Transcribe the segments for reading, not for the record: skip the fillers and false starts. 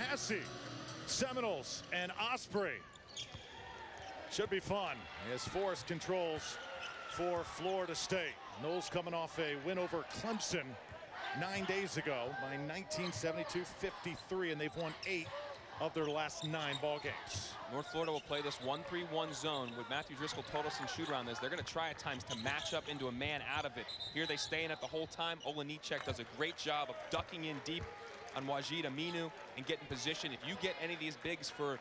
Tallahassee, Seminoles and Osprey. Should be fun as Forrest controls for Florida State. Noles coming off a win over Clemson 9 days ago by 1972-53, and they've won 8 of their last 9 ball games. North Florida will play this 1-3-1 zone with Matthew Driscoll, Totelson shooter on this. They're going to try at times to match up into a man out of it. Here they stay in it the whole time. Olejniczak does a great job of ducking in deep on Wajid Aminu and getting position. If you get any of these bigs for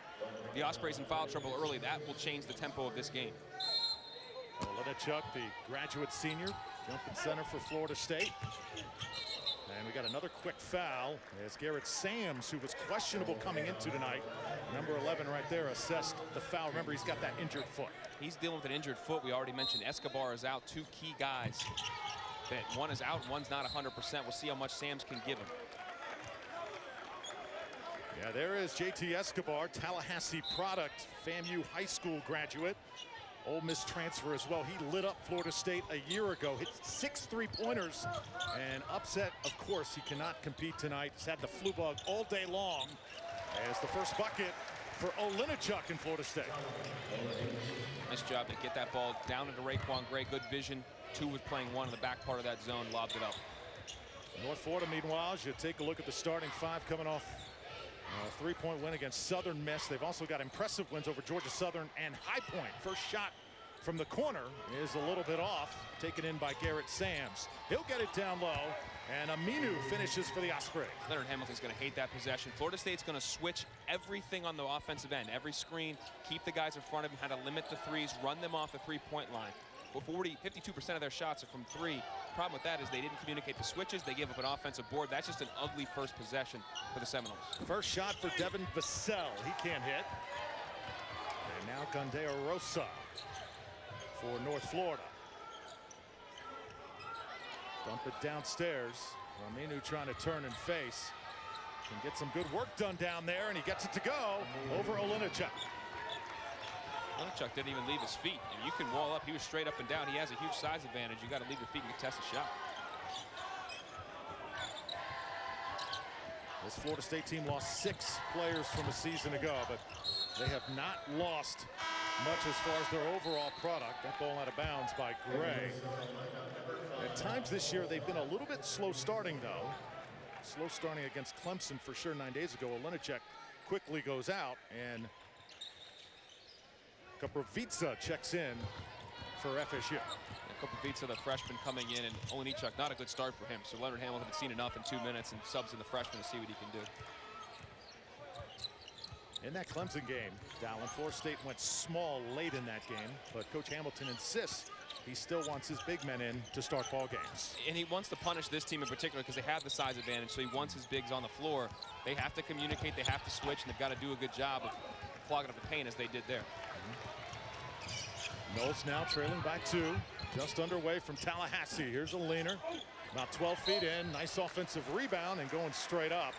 the Ospreys in foul trouble early, that will change the tempo of this game. Olejniczak, the graduate senior, jumping center for Florida State. And we got another quick foul as Garrett Sams, who was questionable coming into tonight, number 11 right there, assessed the foul. Remember, he's got that injured foot. He's dealing with an injured foot. We already mentioned Escobar is out. 2 key guys. That one is out, one's not 100%. We'll see how much Sams can give him. Yeah, there is JT Escobar, Tallahassee product, FAMU high school graduate. Ole Miss transfer as well. He lit up Florida State a year ago, hit 6 3-pointers, and upset, of course. He cannot compete tonight. He's had the flu bug all day long as the first bucket for Olejniczak in Florida State. Nice job to get that ball down into Raekwon Gray. Good vision. 2 was playing 1 in the back part of that zone, lobbed it up. North Florida, meanwhile, as you take a look at the starting 5 coming off a 3-point win against Southern Miss. They've also got impressive wins over Georgia Southern and High Point. First shot from the corner is a little bit off, taken in by Garrett Sams. He'll get it down low, and Aminu finishes for the Ospreys. Leonard Hamilton's going to hate that possession. Florida State's going to switch everything on the offensive end. Every screen, keep the guys in front of him, how to limit the threes, run them off the 3-point line. Well, 52% of their shots are from 3. Problem with that is they didn't communicate the switches. They gave up an offensive board. That's just an ugly first possession for the Seminoles. First shot for Devin Vassell. He can't hit. And now Gandeo Rosa for North Florida. Dump it downstairs. Aminu trying to turn and face. Can get some good work done down there, and he gets it to go over Olejniczak. Olejniczak didn't even leave his feet. And you can wall up. He was straight up and down. He has a huge size advantage. You got to leave your feet and contest a shot. This Florida State team lost 6 players from a season ago, but they have not lost much as far as their overall product. That ball out of bounds by Gray. At times this year, they've been a little bit slow starting, though. Slow starting against Clemson for sure 9 days ago. Olejniczak quickly goes out, and Koprivica checks in for FSU. Koprivica, the freshman, coming in, and Olejniczak, not a good start for him. So Leonard Hamilton had seen enough in 2 minutes and subs in the freshman to see what he can do. In that Clemson game, Dallin, Florida State went small late in that game, but Coach Hamilton insists he still wants his big men in to start ball games. And he wants to punish this team in particular because they have the size advantage, so he wants his bigs on the floor. They have to communicate, they have to switch, and they've got to do a good job of clogging up the paint as they did there. Noles now trailing by 2, just underway from Tallahassee. Here's a leaner, about 12 feet in. Nice offensive rebound and going straight up.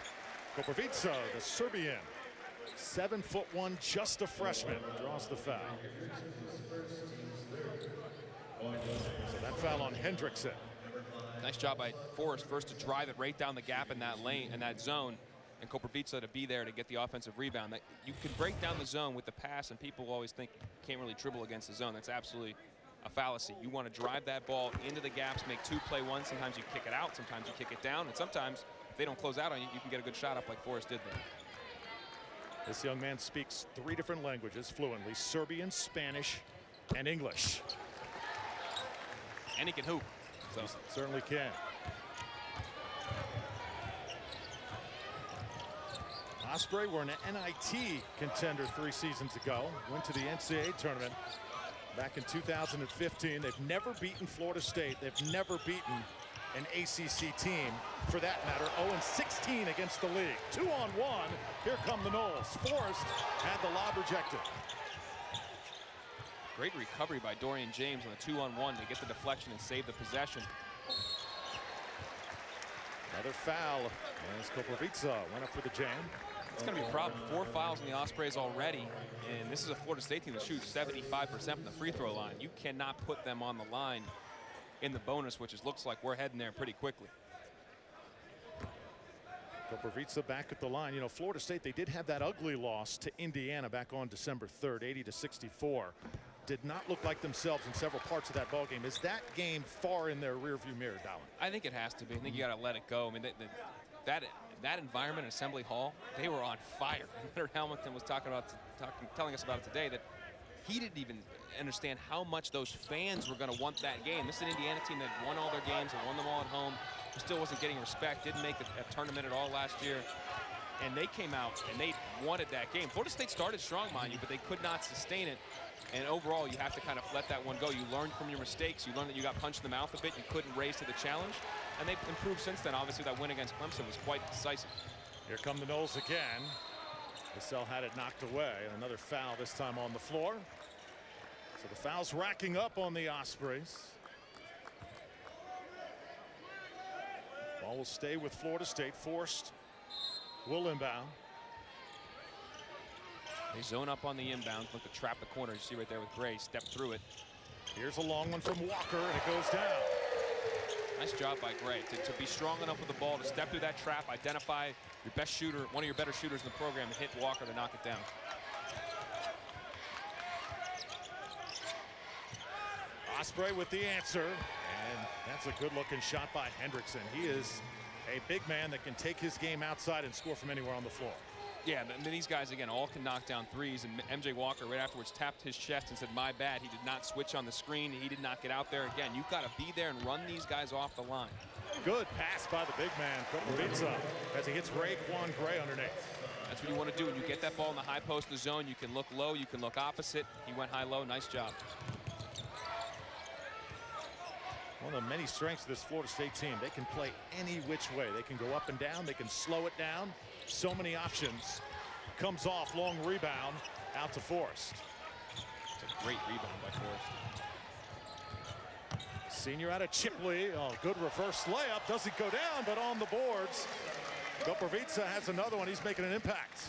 Koprivica, the Serbian, 7'1", just a freshman, draws the foul. So that foul on Hendrickson. Nice job by Forrest first to drive it right down the gap in that lane, in that zone, and Koprivica to be there to get the offensive rebound. That you can break down the zone with the pass, and people always think you can't really dribble against the zone. That's absolutely a fallacy. You want to drive that ball into the gaps, make 2 play 1. Sometimes you kick it out, sometimes you kick it down, and sometimes if they don't close out on you, you can get a good shot up like Forrest did there. This young man speaks 3 different languages fluently: Serbian, Spanish, and English. And he can hoop. So. He certainly can. Osprey were an NIT contender 3 seasons ago. Went to the NCAA tournament back in 2015. They've never beaten Florida State. They've never beaten an ACC team, for that matter. 0-16 against the league. 2-on-1. Here come the Noles. Forrest had the lob rejected. Great recovery by Dorian James on the 2-on-1 to get the deflection and save the possession. Another foul as Koprivica went up for the jam. It's going to be a problem. 4 fouls in the Ospreys already, and this is a Florida State team that shoots 75% from the free throw line. You cannot put them on the line in the bonus, which looks like we're heading there pretty quickly. Koprivica back at the line. You know, Florida State, they did have that ugly loss to Indiana back on December 3rd, 80-64. Did not look like themselves in several parts of that ball game. Is that game far in their rearview mirror, Dallin? I think it has to be. I think you got to let it go. I mean, that environment, Assembly Hall, they were on fire. Leonard Hamilton was telling us about it today, that he didn't even understand how much those fans were going to want that game. This is an Indiana team that won all their games and won them all at home. Still wasn't getting respect, didn't make a tournament at all last year. And they came out and they wanted that game. Florida State started strong, mind you, but they could not sustain it. And overall, you have to kind of let that one go. You learned from your mistakes. You learned that you got punched in the mouth a bit. You couldn't raise to the challenge. And they've improved since then. Obviously, that win against Clemson was quite decisive. Here come the Noles again. Cassell had it knocked away. And another foul, this time on the floor. So the foul's racking up on the Ospreys. Ball will stay with Florida State. Forced will inbound. They zone up on the inbound, look to trap the corner. You see right there with Gray, step through it. Here's a long one from Walker, and it goes down. Nice job by Gray to be strong enough with the ball to step through that trap, identify your best shooter, one of your better shooters in the program, and hit Walker to knock it down. Osprey with the answer, and that's a good-looking shot by Hendrickson. He is a big man that can take his game outside and score from anywhere on the floor. Yeah, and these guys, again, all can knock down threes. And MJ Walker right afterwards tapped his chest and said, my bad. He did not switch on the screen. He did not get out there. Again, you've got to be there and run these guys off the line. Good pass by the big man, Koprivica, as he hits Raekwon Gray underneath. That's what you want to do. When you get that ball in the high post of the zone, you can look low, you can look opposite. He went high-low. Nice job. One of the many strengths of this Florida State team. They can play any which way. They can go up and down. They can slow it down. So many options. Comes off, long rebound, out to Forrest. It's a great rebound by Forrest. Senior out of Chipley. Oh, good reverse layup. Doesn't go down, but on the boards. Koprivica has another one. He's making an impact.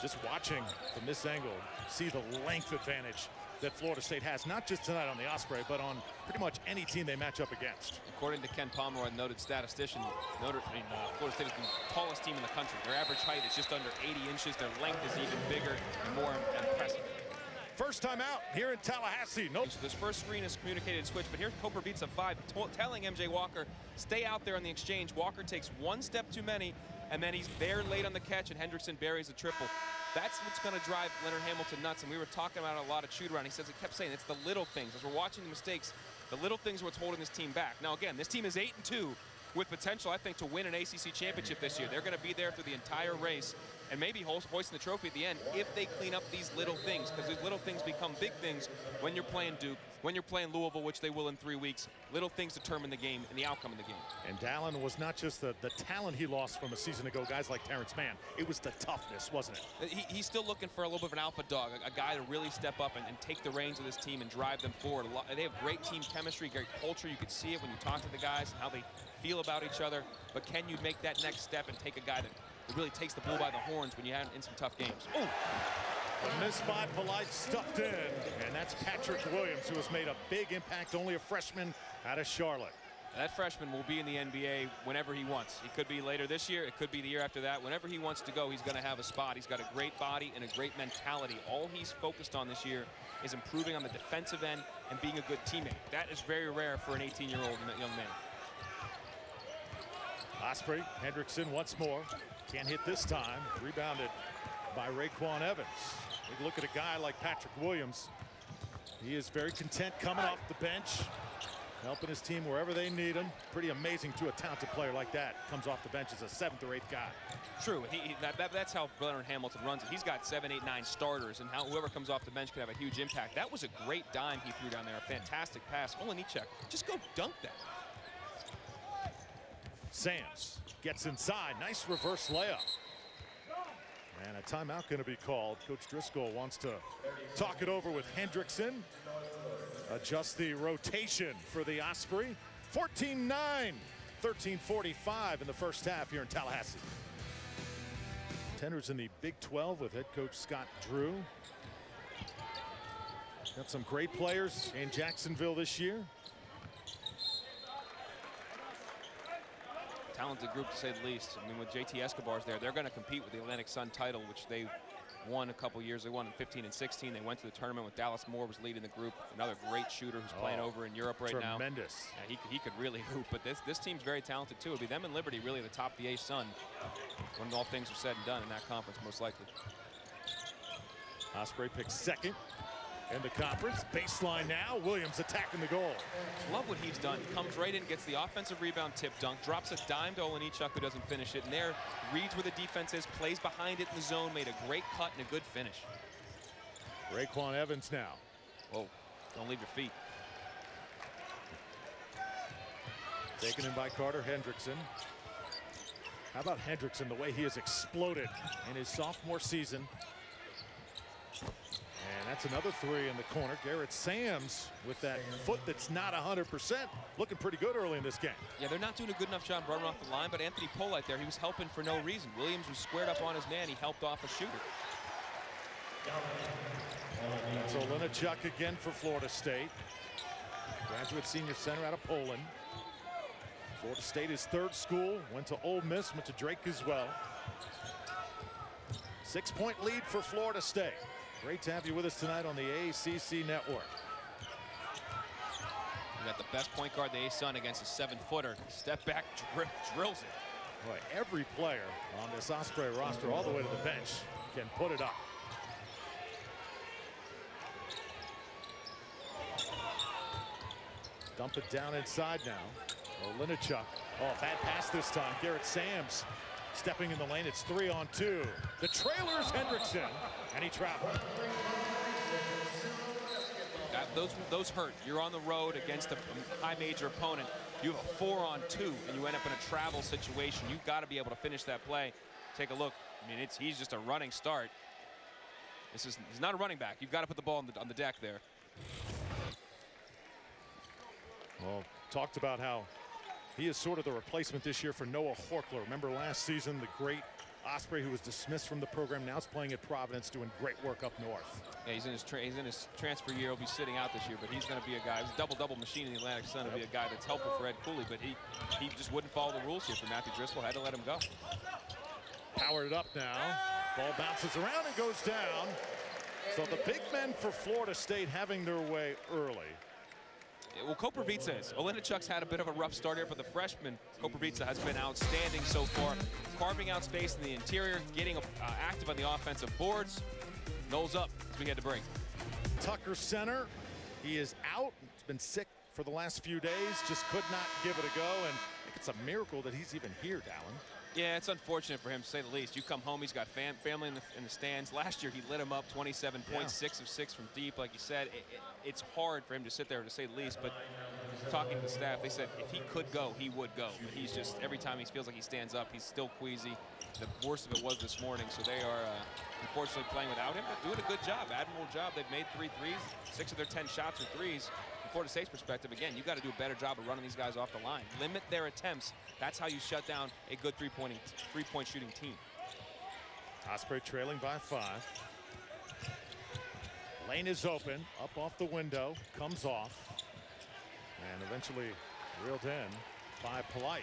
Just watching from this angle, see the length advantage that Florida State has, not just tonight on the Osprey, but on pretty much any team they match up against. According to Ken Pomeroy, noted statistician, Florida State is the tallest team in the country. Their average height is just under 80 inches. Their length is even bigger and more impressive. First time out here in Tallahassee. Nope. So this first screen is communicated switch, but here's Koprivica 5 telling MJ Walker, stay out there on the exchange. Walker takes one step too many, and then he's there late on the catch, and Hendrickson buries a triple. That's what's going to drive Leonard Hamilton nuts, and we were talking about a lot of shoot around. He says, it kept saying, it's the little things. As we're watching the mistakes, the little things are what's holding this team back. Now, again, this team is 8-2 with potential, I think, to win an ACC championship this year. They're going to be there through the entire race and maybe hoisting the trophy at the end if they clean up these little things, because these little things become big things when you're playing Duke, when you're playing Louisville, which they will in 3 weeks. Little things determine the game and the outcome of the game. And Dallin was not just the talent he lost from a season ago, guys like Terrence Mann. It was the toughness, wasn't it? He's still looking for a little bit of an alpha dog, a guy to really step up and take the reins of this team and drive them forward. They have great team chemistry, great culture. You could see it when you talk to the guys and how they feel about each other. But can you make that next step and take a guy that really takes the bull by the horns when you have in some tough games? Ooh. A miss by Polite, stuffed in, and that's Patrick Williams, who has made a big impact, only a freshman out of Charlotte. That freshman will be in the NBA whenever he wants. He could be later this year, it could be the year after that. Whenever he wants to go, he's going to have a spot. He's got a great body and a great mentality. All he's focused on this year is improving on the defensive end and being a good teammate. That is very rare for an 18-year-old young man. Osprey, Hendrickson once more. Can't hit this time. Rebounded by Raekwon Evans. We look at a guy like Patrick Williams. He is very content coming off the bench, helping his team wherever they need him. Pretty amazing to a talented player like that. Comes off the bench as a 7th or 8th guy. True. That's how Leonard Hamilton runs it. He's got 7, 8, 9 starters, and whoever comes off the bench can have a huge impact. That was a great dime he threw down there. A fantastic pass. Olenicek, just go dunk that. Sands gets inside. Nice reverse layup. And a timeout going to be called. Coach Driscoll wants to talk it over with Hendrickson. Adjust the rotation for the Osprey. 14-9, 13:45 in the first half here in Tallahassee. Tenders in the Big 12 with head coach Scott Drew. Got some great players in Jacksonville this year. Talented group, to say the least. I mean, with JT Escobar's there, they're going to compete with the Atlantic Sun title, which they won a couple years. They won in 15 and 16. They went to the tournament with Dallas Moore was leading the group. Another great shooter who's playing over in Europe right now. Tremendous. Yeah, he could really hoop, but this team's very talented too. It'll be them and Liberty really the top of the A-Sun when all things are said and done in that conference, most likely. Osprey picks second in the conference. Baseline now. Williams attacking the goal. Love what he's done. Comes right in, gets the offensive rebound, tip dunk, drops a dime to Olenichuk, who doesn't finish it. And there, reads where the defense is, plays behind it in the zone, made a great cut and a good finish. Raekwon Evans now. Whoa, don't leave your feet. Taken in by Carter Hendrickson. How about Hendrickson, the way he has exploded in his sophomore season. And that's another three in the corner. Garrett Sams with that foot that's not 100%. Looking pretty good early in this game. Yeah, they're not doing a good enough job running off the line, but Anthony Polite there, he was helping for no reason. Williams was squared up on his man. He helped off a shooter. That's Olenichuk again for Florida State. Graduate senior center out of Poland. Florida State is third school. Went to Ole Miss, went to Drake as well. 6-point lead for Florida State. Great to have you with us tonight on the ACC Network. You got the best point guard in the A-Sun against a 7-footer. Step back, drills it. Boy, every player on this Osprey roster, all the way to the bench, can put it up. Dump it down inside now. Olenichuk. Oh, bad pass this time. Garrett Sams stepping in the lane. It's 3-on-2. The trailer is Hendrickson, and he traveled. Those hurt. You're on the road against a high major opponent. You have a 4-on-2, and you end up in a travel situation. You've got to be able to finish that play. Take a look. I mean, he's just a running start. He's not a running back. You've got to put the ball on the deck there. Well, talked about how he is sort of the replacement this year for Noah Horkler. Remember last season, the great Osprey who was dismissed from the program, now is playing at Providence, doing great work up north. Yeah, he's in his transfer year. He'll be sitting out this year, but he's going to be a guy. He's a double-double machine in the Atlantic Sun. He'll be a guy that's helpful for Ed Cooley, but he just wouldn't follow the rules here for Matthew Driscoll. Had to let him go. Powered it up now. Ball bounces around and goes down. So the big men for Florida State having their way early. Well, Koprivica is. Olenichuk's had a bit of a rough start here, but the freshman, Koprivica, has been outstanding so far. Carving out space in the interior, getting active on the offensive boards. Knowles up as we head to break. Tucker center. He is out. He's been sick for the last few days. Just could not give it a go. And I think it's a miracle that he's even here, Dallin. Yeah, it's unfortunate for him, to say the least. You come home, he's got family in the stands. Last year, he lit him up 27.6 of 6 from deep. Like you said, it's hard for him to sit there, to say the least. But talking to the staff, they said if he could go, he would go. But he's just, every time he feels like he stands up, he's still queasy. The worst of it was this morning, so they are unfortunately playing without him, but doing a good job, admirable job. They've made 3 threes. 6 of their 10 shots are threes. From Florida State's perspective, again, you've got to do a better job of running these guys off the line. Limit their attempts. That's how you shut down a good three-point shooting team. Osprey trailing by 5. Lane is open, up off the window, comes off, and eventually reeled in by Polite.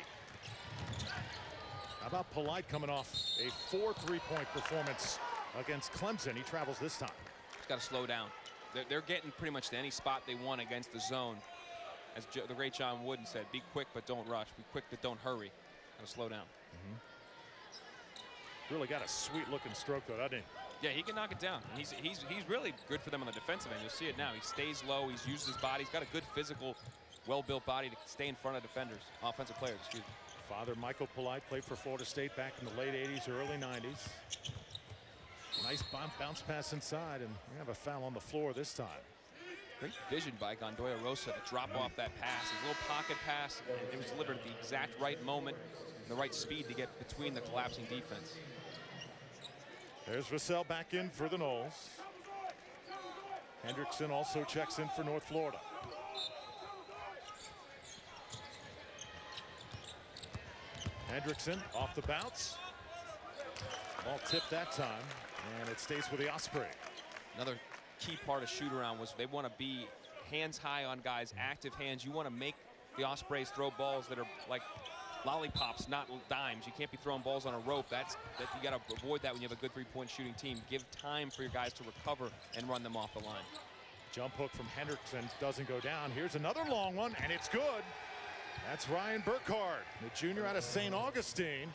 How about Polite coming off a 4 3-point performance against Clemson? He travels this time. He's got to slow down. They're getting pretty much to any spot they want against the zone. As the great John Wooden said, be quick but don't rush. Be quick but don't hurry. Got to slow down. Really got a sweet looking stroke though, doesn't he? Yeah, he can knock it down. He's really good for them on the defensive end. You'll see it now. He stays low. He's used his body. He's got a good physical, well-built body to stay in front of defenders, offensive players, excuse me. Father Michael Polite played for Florida State back in the late 80s, early 90s. Nice bounce pass inside, and we have a foul on the floor this time. Great vision by Gondoya Rosa to drop off that pass. His little pocket pass, and it was delivered at the exact right moment, and the right speed to get between the collapsing defense. There's Vassell back in for the Noles. Hendrickson also checks in for North Florida. Hendrickson off the bounce. Ball tipped that time, and it stays with the Osprey. Another key part of shoot-around was they want to be hands high on guys, active hands. You want to make the Ospreys throw balls that are like lollipops, not dimes. You can't be throwing balls on a rope. You got to avoid that when you have a good three-point shooting team. Give time for your guys to recover and run them off the line. Jump hook from Hendrickson doesn't go down. Here's another long one, and it's good. That's Ryan Burkhardt, the junior out of St. Augustine.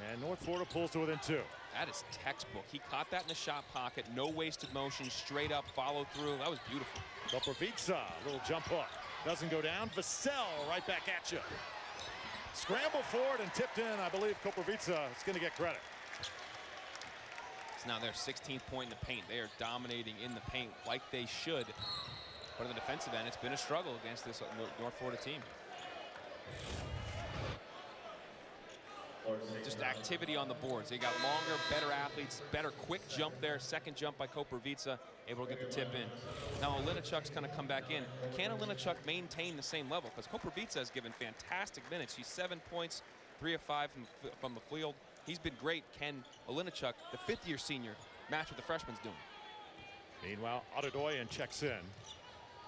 And North Florida pulls to within 2. That is textbook. He caught that in the shot pocket. No wasted motion. Straight up, follow through. That was beautiful. Koprivica, little jump hook. Doesn't go down. Vassell right back at you. Scramble forward and tipped in. I believe Koprivica is going to get credit. It's now their 16th point in the paint. They are dominating in the paint like they should. But on the defensive end, it's been a struggle against this North Florida team. Just activity on the boards. They got longer, better athletes, better quick jump there. Second jump by Koprivica, able to get the tip in. Now Olinichuk's kind of come back in. Can Olinichuk maintain the same level? Because Koprivica has given fantastic minutes. He's 7 points, 3 of 5 from the field. He's been great. Can Olinichuk, the fifth-year senior, match what the freshman's doing? Meanwhile, Adedoyan checks in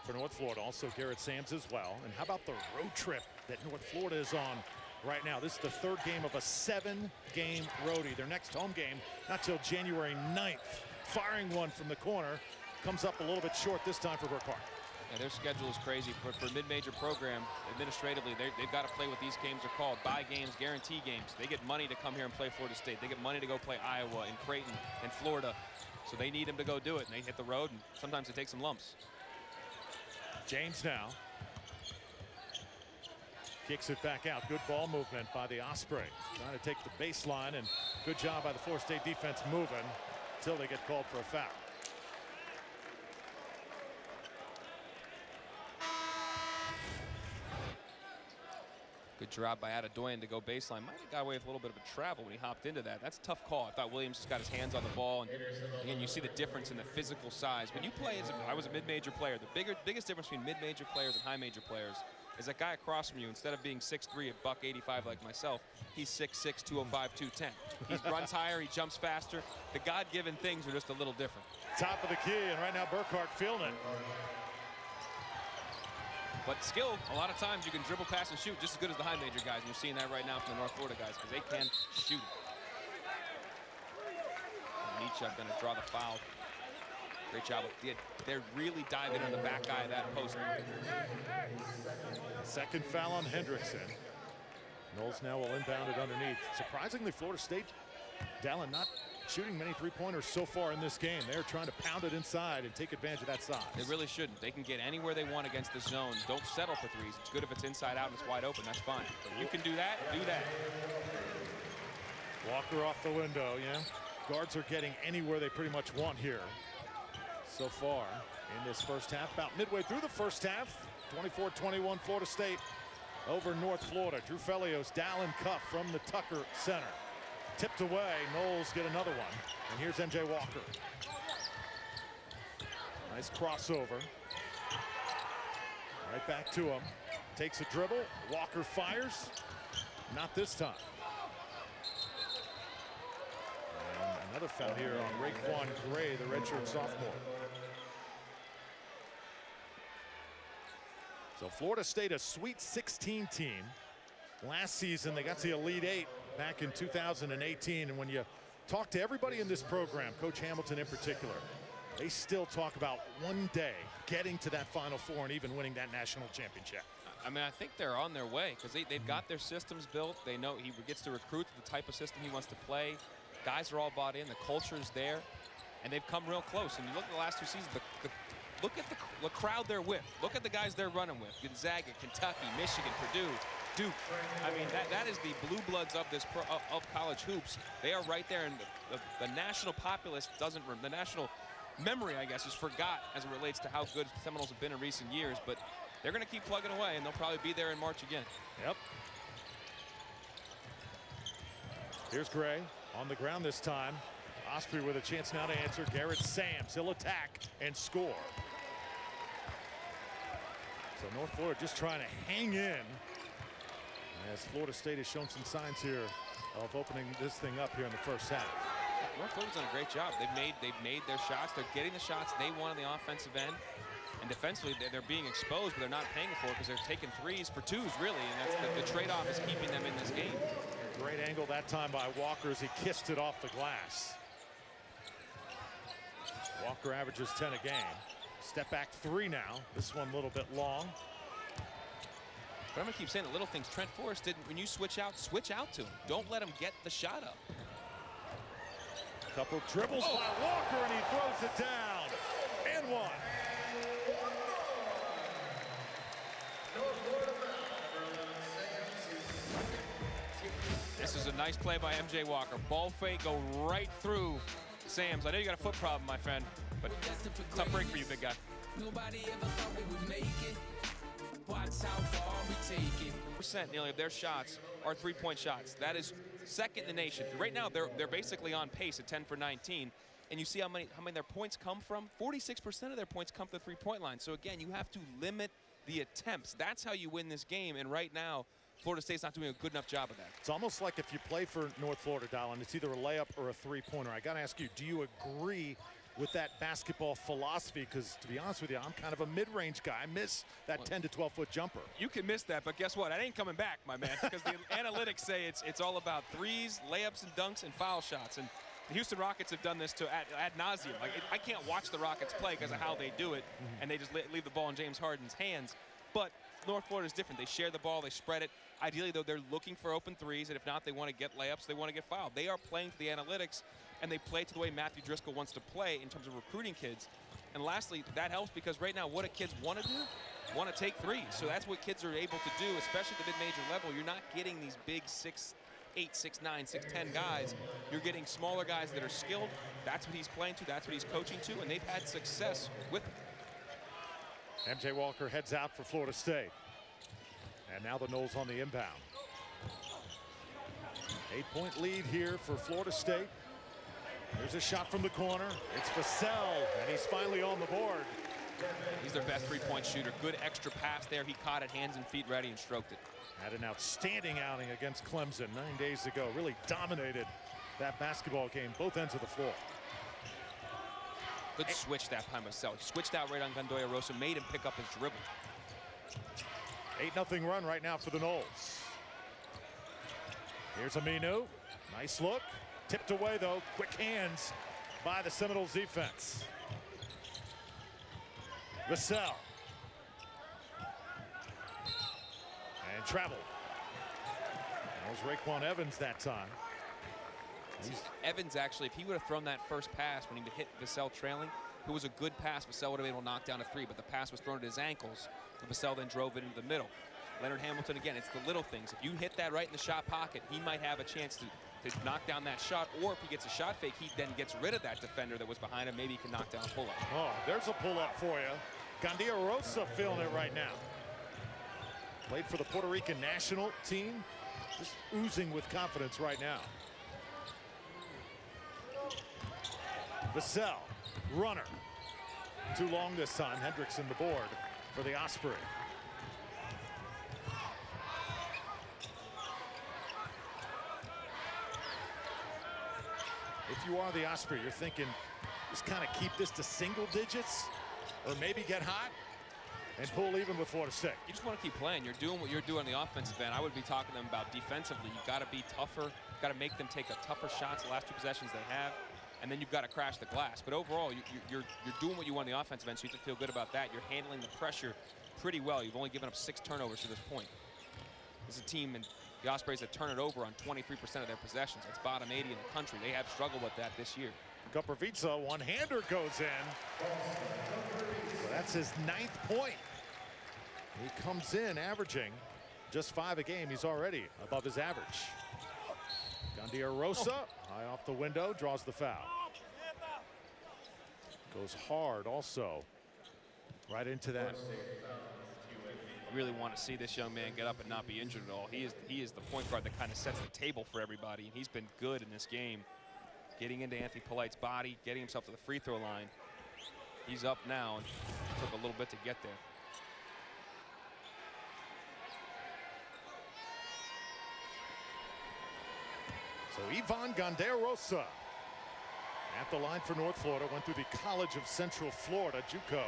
for North Florida. Also Garrett Sams as well. And how about the road trip that North Florida is on right now? This is the third game of a 7-game roadie. Their next home game not till January 9th. Firing one from the corner. Comes up a little bit short this time for Burkhardt. Yeah, their schedule is crazy. For a mid-major program, administratively, they've got to play what these games are called. Buy games, guarantee games. They get money to come here and play Florida State. They get money to go play Iowa and Creighton and Florida. So they need them to go do it. And they hit the road, and sometimes they take some lumps. James now. Kicks it back out. Good ball movement by the Ospreys. Trying to take the baseline, and good job by the Florida State defense moving until they get called for a foul. Good job by Adedoyan to go baseline. Might have got away with a little bit of a travel when he hopped into that. That's a tough call. I thought Williams just got his hands on the ball. And again, you see the difference in the physical size. When you play I was a mid-major player. The biggest difference between mid-major players and high-major players is that guy across from you, instead of being 6'3", a $185 like myself, he's 6'6", 205, 210. He runs higher, he jumps faster. The God-given things are just a little different. Top of the key, and right now Burkhardt feeling it. But skill, a lot of times you can dribble, pass, and shoot just as good as the high major guys. And you're seeing that right now from the North Florida guys because they can shoot it. Nietzsche going to draw the foul. Great job. They're really diving in the back eye of that post. Second foul on Hendrickson. Knowles now will inbound it underneath. Surprisingly, Florida State, Dallin, not shooting many three-pointers so far in this game. They're trying to pound it inside and take advantage of that size. They really shouldn't. They can get anywhere they want against the zone. Don't settle for threes. It's good if it's inside out and it's wide open. That's fine. But you can do that, do that. Walker off the window, yeah. Guards are getting anywhere they pretty much want here so far in this first half. About midway through the first half, 24-21 Florida State over North Florida. Drew Felios, Dallin Cuff from the Tucker Center. Tipped away, Knowles get another one. And here's MJ Walker. Nice crossover. Right back to him. Takes a dribble. Walker fires. Not this time. And another foul here on Raekwon Gray, the redshirt sophomore. So Florida State, a Sweet 16 team. Last season, they got to the Elite Eight back in 2018. And when you talk to everybody in this program, Coach Hamilton in particular, they still talk about one day getting to that Final Four and even winning that national championship. I mean, I think they're on their way because they've got their systems built. They know he gets to recruit the type of system he wants to play. Guys are all bought in. The culture's there. And they've come real close. And you look at the last two seasons, look at the crowd they're with. Look at the guys they're running with. Gonzaga, Kentucky, Michigan, Purdue, Duke. I mean, that is the blue bloods of this of college hoops. They are right there, and the national populace doesn't. The national memory, I guess, is forgot as it relates to how good Seminoles have been in recent years. But they're going to keep plugging away, and they'll probably be there in March again. Yep. Here's Gray on the ground this time. Osprey with a chance now to answer. Garrett Sams, he'll attack and score. So North Florida just trying to hang in as Florida State has shown some signs here of opening this thing up here in the first half. North Florida's done a great job. They've made their shots. They're getting the shots they want on the offensive end. And defensively, they're being exposed, but they're not paying for it because they're taking threes for twos, really. And that's the trade-off is keeping them in this game. angle that time by Walker as he kissed it off the glass. Walker averages 10 a game. Step back 3 now. This one a little bit long. But I'm gonna keep saying the little things. Trent Forrest didn't. When you switch out to him. Don't let him get the shot up. Couple dribbles by Walker, and he throws it down. And one. This is a nice play by MJ Walker. Ball fake, go right through Sams. I know you got a foot problem, my friend, but tough break for you, big guy. Nobody ever thought we would make it. Watch how far we take it. Percent nearly of their shots are three-point shots. That is second in the nation. Right now, they're basically on pace at 10 for 19. And you see how many their points come from? 46% of their points come from the three-point line. So again, you have to limit the attempts. That's how you win this game. And right now, Florida State's not doing a good enough job of that. It's almost like if you play for North Florida, Dallin, it's either a layup or a three-pointer. I got to ask you, do you agree with that basketball philosophy? Because to be honest with you, I'm kind of a mid-range guy. I miss that 10 to 12-foot jumper. You can miss that, but guess what? That ain't coming back, my man, because the analytics say it's all about threes, layups and dunks, and foul shots. And the Houston Rockets have done this to ad nauseum. Like, I can't watch the Rockets play because of how they do it, and they just leave the ball in James Harden's hands. But North Florida is different. They share the ball, they spread it. Ideally, though, they're looking for open threes, and if not, they want to get layups, they want to get fouled. They are playing to the analytics, and they play to the way Matthew Driscoll wants to play in terms of recruiting kids. And lastly, that helps because right now, what do kids want to do? Want to take threes. So that's what kids are able to do, especially at the mid-major level. You're not getting these big 6'8", 6'9", 6'10" guys. You're getting smaller guys that are skilled. That's what he's playing to. That's what he's coaching to, and they've had success with it. MJ Walker heads out for Florida State. And now the Noles on the inbound. 8-point lead here for Florida State. There's a shot from the corner. It's Vassell, and he's finally on the board. He's their best three-point shooter. Good extra pass there. He caught it, hands and feet ready, and stroked it. Had an outstanding outing against Clemson 9 days ago. Really dominated that basketball game, both ends of the floor. Good switch that time, Vassell. He switched out right on Gandoya Rosa, made him pick up his dribble. 8-0 run right now for the Noles. Here's Aminu. Nice look. Tipped away, though. Quick hands by the Seminoles defense. Vassell. And travel. That was Raekwon Evans that time. Evans, actually, if he would have thrown that first pass when he hit Vassell trailing, it was a good pass. Vassell would have been able to knock down a three, but the pass was thrown at his ankles. Vassell then drove it into the middle. Leonard Hamilton, again, it's the little things. If you hit that right in the shot pocket, he might have a chance to knock down that shot, or if he gets a shot fake, he then gets rid of that defender that was behind him. Maybe he can knock down a pull-up. Oh, there's a pull-up for you. Gandoya Rosa feeling it right now. Played for the Puerto Rican national team. Just oozing with confidence right now. Vassell, runner. Too long this time. Hendrickson the board for the Osprey. If you are the Osprey, you're thinking, just kind of keep this to single digits, or maybe get hot and pull even with Florida State. You just want to keep playing. You're doing what you're doing on the offensive end. I would be talking to them about defensively. You've got to be tougher. You've got to make them take a tougher shots the last two possessions they have, and then you've got to crash the glass. But overall, you're doing what you want on the offensive end, so you have to feel good about that. You're handling the pressure pretty well. You've only given up 6 turnovers to this point. This is a team, and the Ospreys that turn it over on 23% of their possessions. That's bottom 80 in the country. They have struggled with that this year. Kupravica, one-hander goes in. So that's his 9th point. He comes in averaging just 5 a game. He's already above his average. Gandoya Rosa, high off the window, draws the foul. Goes hard also. Right into that. Really want to see this young man get up and not be injured at all. He is the point guard that kind of sets the table for everybody, and he's been good in this game. Getting into Anthony Polite's body, getting himself to the free throw line. He's up now, and it took a little bit to get there. So Ivan Gandoya Rosa at the line for North Florida. Went through the College of Central Florida, JUCO.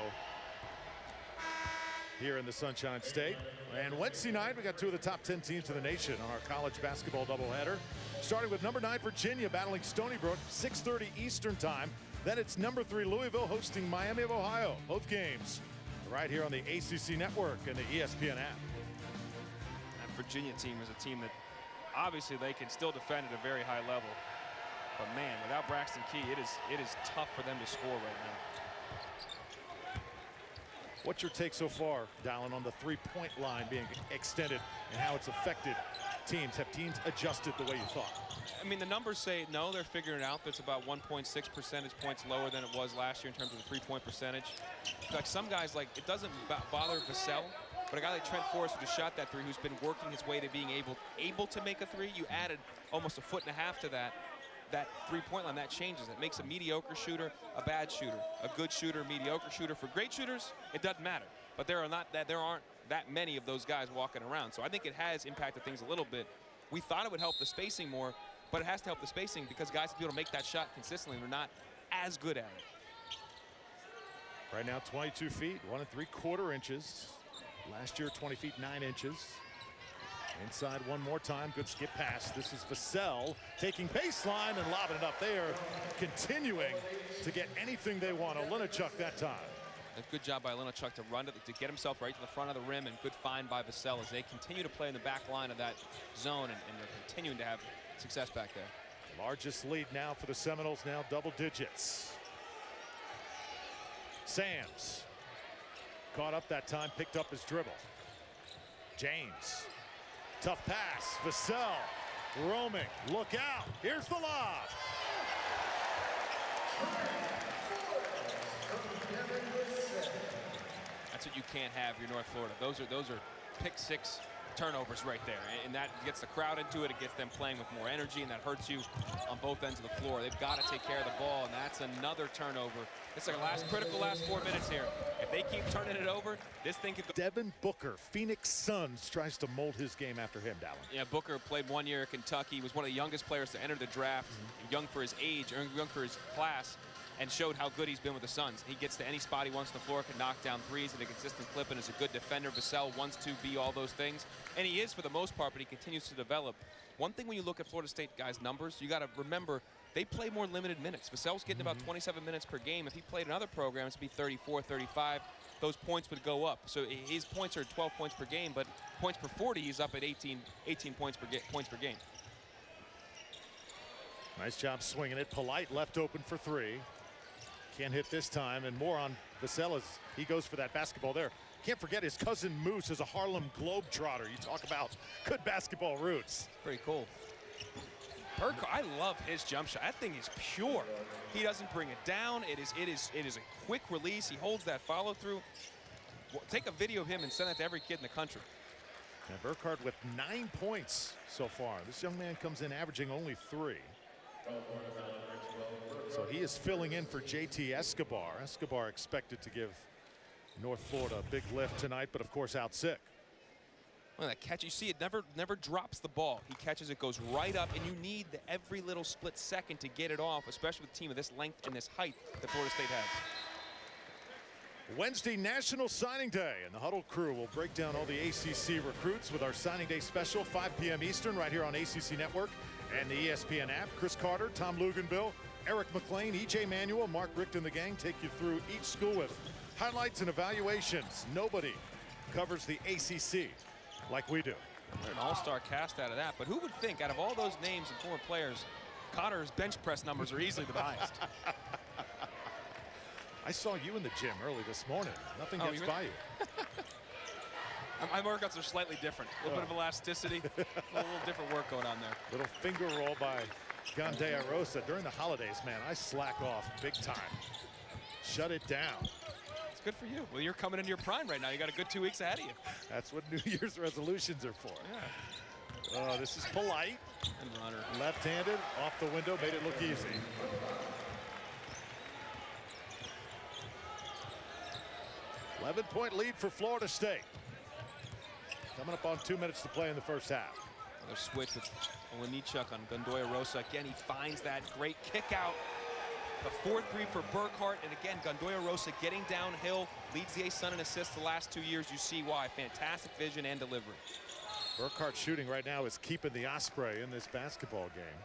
here in the Sunshine State. And Wednesday night, we got two of the top 10 teams in the nation on our college basketball doubleheader. Starting with number 9 Virginia battling Stony Brook, 6:30 Eastern time. Then it's number 3 Louisville hosting Miami of Ohio. Both games right here on the ACC Network and the ESPN app. That Virginia team is a team that obviously they can still defend at a very high level. But man, without Braxton Key, it is tough for them to score right now. What's your take so far, Dallin, on the three-point line being extended and how it's affected teams? Have teams adjusted the way you thought? I mean, the numbers say no, they're figuring it out. That's about 1.6 percentage points lower than it was last year in terms of the three-point percentage. Like some guys, like it doesn't bother Vassell, but a guy like Trent Forrest who just shot that three, who's been working his way to being able to make a three, you added almost a foot and a half to that three-point line. That changes. It makes a mediocre shooter a bad shooter, a good shooter, mediocre shooter. For great shooters, it doesn't matter. But there aren't that many of those guys walking around. So I think it has impacted things a little bit. We thought it would help the spacing more, but it has to help the spacing because guys have to be able to make that shot consistently. They're not as good at it. Right now, 22 feet, 1 3/4 inches. Last year, 20 feet, 9 inches. Inside one more time, good skip pass. This is Vassell taking baseline and lobbing it up. They are continuing to get anything they want. Olenechuk that time. A good job by Olenechuk to run to get himself right to the front of the rim, and good find by Vassell as they continue to play in the back line of that zone, and they're continuing to have success back there. Largest lead now for the Seminoles, now double digits. Sams caught up that time, picked up his dribble. James. Tough pass. Vassell roaming. Look out. Here's the lob. That's what you can't have. You're North Florida. Those are pick 6 turnovers right there, and that gets the crowd into it. It gets them playing with more energy, and that hurts you on both ends of the floor. They've got to take care of the ball, and that's another turnover. It's like a critical last 4 minutes here. If they keep turning it over, this thing could go. Devin Booker, Phoenix Suns, tries to mold his game after him, Dallin. Yeah, Booker played 1 year at Kentucky, was one of the youngest players to enter the draft, young for his age, or young for his class, and showed how good he's been with the Suns. He gets to any spot he wants on the floor, can knock down threes at a consistent clip, and is a good defender. Vassell wants to be all those things, and he is for the most part, but he continues to develop. One thing when you look at Florida State guys' numbers, you got to remember they play more limited minutes. Vassell's getting about 27 minutes per game. If he played in other programs, it'd be 34, 35. Those points would go up. So his points are 12 points per game, but points per 40, he's up at 18 points per game. Nice job swinging it. Polite left open for 3. Can't hit this time, and more on Vassell as he goes for that basketball there. Can't forget his cousin Moose is a Harlem Globetrotter. You talk about good basketball roots. Pretty cool. I love his jump shot. That thing is pure. He doesn't bring it down. It is a quick release. He holds that follow through. Well, take a video of him and send that to every kid in the country. And Burkhardt with 9 points so far. This young man comes in averaging only 3. So he is filling in for JT Escobar. Escobar expected to give North Florida a big lift tonight, but of course out sick. Well, that catch, you see it never drops the ball. He catches it, goes right up, and you need every little split second to get it off, especially with a team of this length and this height that Florida State has. Wednesday, National Signing Day, and the Huddle crew will break down all the ACC recruits with our Signing Day special, 5 p.m. Eastern, right here on ACC Network and the ESPN app. Chris Carter, Tom Luganville, Eric McLean, E.J. Manuel, Mark Richt and the gang take you through each school with highlights and evaluations. Nobody covers the ACC like we do. An all-star cast out of that, but who would think out of all those names and former players, Cotter's bench press numbers are easily the highest. I saw you in the gym early this morning. Nothing gets by you. My workouts are slightly different. A little bit of elasticity, a little different work going on there. Little finger roll by Gandea Rosa. During the holidays, man, I slack off big time. Shut it down. It's good for you. Well, you're coming into your prime right now. You got a good 2 weeks ahead of you. That's what New Year's resolutions are for. Yeah. Oh, this is Polite. And runner. Left-handed, off the window, made it look easy. .11-point lead for Florida State. Coming up on 2 minutes to play in the first half. Another switch with Olenechuk on Gandea Rosa. Again, he finds that great kick out. The 4-3 for Burkhart, and again, Gandoya Rosa getting downhill, leads the A-Sun in assists the last 2 years. You see why. Fantastic vision and delivery. Burkhart shooting right now is keeping the Osprey in this basketball game.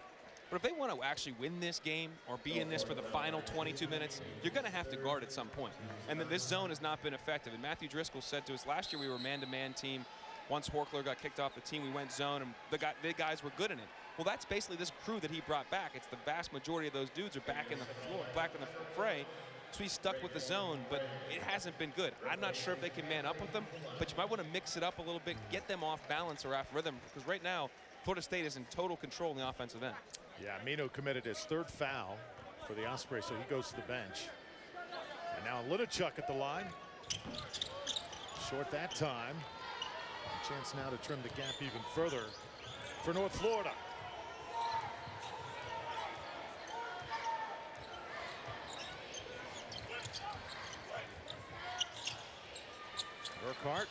But if they want to actually win this game or be in this for the final 22 minutes, you're going to have to guard at some point. And then this zone has not been effective. And Matthew Driscoll said to us last year we were a man-to-man team. Once Horkler got kicked off the team, we went zone, and the guys were good in it. Well, that's basically this crew that he brought back. It's the vast majority of those dudes are back in the floor, back in the fray. So he's stuck with the zone, but it hasn't been good. I'm not sure if they can man up with them, but you might want to mix it up a little bit, get them off balance or off rhythm, because right now, Florida State is in total control in the offensive end. Yeah, Mino committed his 3rd foul for the Ospreys, so he goes to the bench. And now Linichuk at the line. Short that time. A chance now to trim the gap even further for North Florida. Burkhart.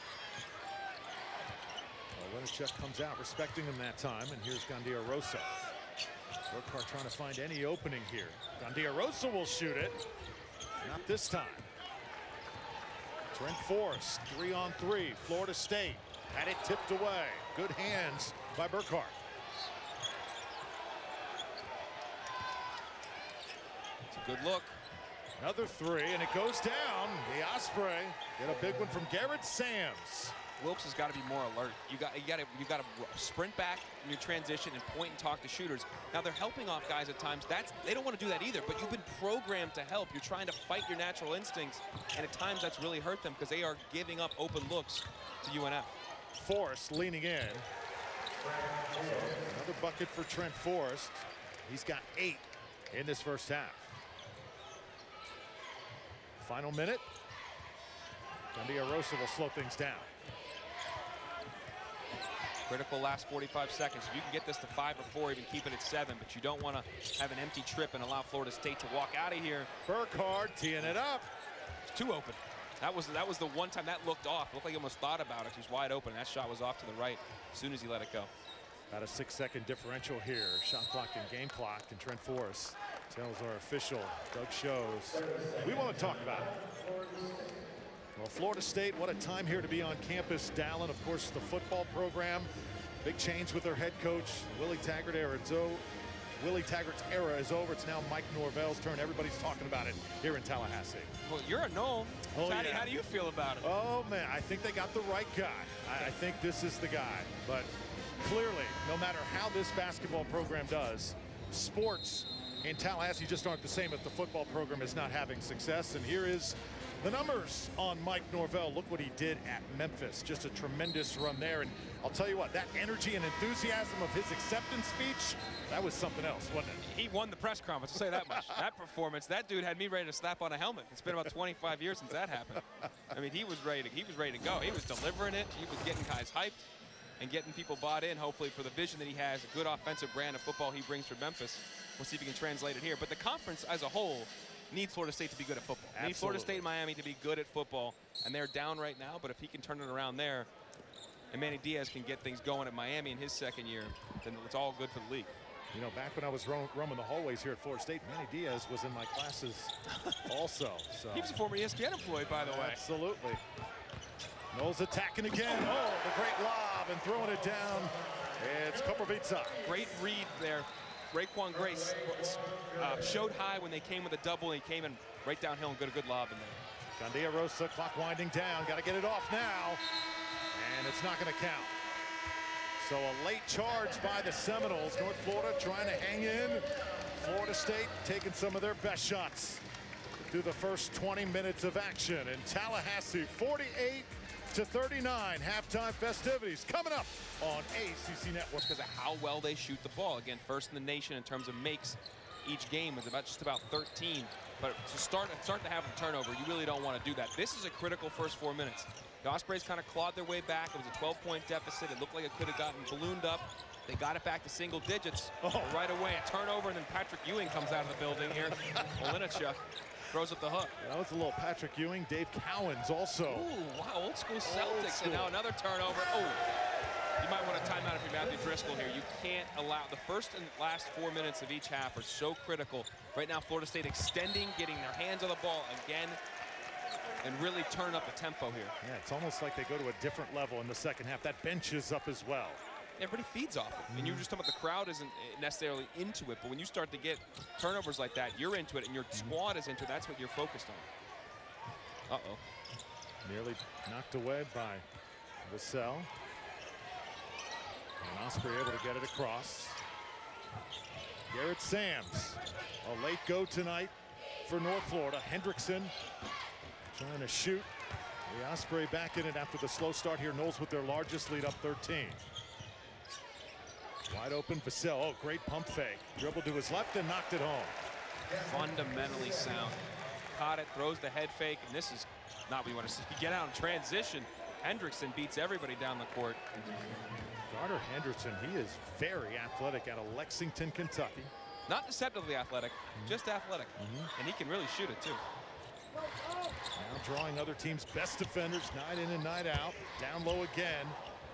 Linichuk comes out respecting him that time, and here's Gandoya Rosa. Burkhart trying to find any opening here. Gandoya Rosa will shoot it. Not this time. Trent Forrest, 3-on-3. Florida State had it tipped away. Good hands by Burkhart. It's a good look. Another 3, and it goes down. The Osprey get a big one from Garrett Sams. Wilkes has got to be more alert. You got to sprint back in your transition and point and talk to shooters. Now they're helping off guys at times. They don't want to do that either. But you've been programmed to help. You're trying to fight your natural instincts, and at times that's really hurt them because they are giving up open looks to UNF. Forrest leaning in. So another bucket for Trent Forrest. He's got 8 in this first half. Final minute. Gandoya Rosa will slow things down. Critical last 45 seconds. You can get this to 5 or 4, even keep it at 7, but you don't want to have an empty trip and allow Florida State to walk out of here. Burkhart teeing it up. It's too open. That was the one time that looked off. Looked like he almost thought about it. He was wide open. That shot was off to the right as soon as he let it go. About a 6-second differential here. Shot clock and game clock, and Trent Forrest tells our official, Doug Shows, we want to talk about it. Well, Florida State, what a time here to be on campus. Dallin, of course, the football program. Big change with their head coach. Willie Taggart's era is over. It's now Mike Norvell's turn. Everybody's talking about it here in Tallahassee. Well, you're a Nole. Oh, Fatty, yeah. How do you feel about it? Oh, man, I think they got the right guy. I think this is the guy. But clearly, no matter how this basketball program does, sports in Tallahassee just aren't the same if the football program is not having success. And here is the numbers on Mike Norvell. Look what he did at Memphis. Just a tremendous run there. And I'll tell you what, that energy and enthusiasm of his acceptance speech, that was something else, wasn't it? He won the press conference, I'll say that much. That performance, that dude had me ready to slap on a helmet. It's been about 25 years since that happened. I mean, he was ready to go. He was delivering it. He was getting guys hyped and getting people bought in, hopefully, for the vision that he has, a good offensive brand of football he brings for Memphis. We'll see if he can translate it here. But the conference as a whole needs Florida State to be good at football. Absolutely. Needs Florida State and Miami to be good at football, and they're down right now, but if he can turn it around there, and Manny Diaz can get things going at Miami in his second year, then it's all good for the league. You know, back when I was roaming the hallways here at Florida State, Manny Diaz was in my classes also. So. He was a former ESPN employee, by the way. Absolutely. Knowles attacking again. Oh, the great lob and throwing it down. It's Koprivica. Great read there. Raekwon Grace showed high when they came with a double. He came in right downhill and got a good lob in there. Gandoya Rosa, clock winding down. Got to get it off now. And it's not going to count. So a late charge by the Seminoles. North Florida trying to hang in. Florida State taking some of their best shots through the first 20 minutes of action. In Tallahassee, 48-39. Halftime festivities coming up on ACC Network. Because of how well they shoot the ball. Again, first in the nation in terms of makes each game is just about 13. But to start to have a turnover, you really don't want to do that. This is a critical first 4 minutes. The Ospreys kind of clawed their way back. It was a 12-point deficit. It looked like it could have gotten ballooned up. They got it back to single digits right away. A turnover, and then Patrick Ewing comes out of the building here. Linichuk throws up the hook. That was a little Patrick Ewing. Dave Cowens also. Ooh, wow, old school Celtics. Old school. And now another turnover. Oh, You might want to time out if you're Matthew Driscoll here. You can't allow the first and last 4 minutes of each half are so critical. Right now, Florida State extending, getting their hands on the ball again, and really turn up the tempo here. Yeah, it's almost like they go to a different level in the second half. That bench is up as well. Everybody feeds off it. And you were just talking about the crowd isn't necessarily into it, but when you start to get turnovers like that, you're into it, and your squad is into it. That's what you're focused on. Uh-oh. Nearly knocked away by Vassell. And Osprey able to get it across. Garrett Sams, a late go tonight for North Florida. Hendrickson trying to shoot. The Osprey back in it after the slow start here. Noles with their largest lead, up 13. Wide open, Vassell. Oh, great pump fake. Dribbled to his left and knocked it home. Fundamentally sound. Caught it, throws the head fake, and this is not what you want to see. Get out in transition. Hendrickson beats everybody down the court. Carter Hendrickson, he is very athletic out of Lexington, Kentucky. Not deceptively athletic, just athletic. And he can really shoot it too. Now drawing other teams' best defenders night in and night out. Down low again.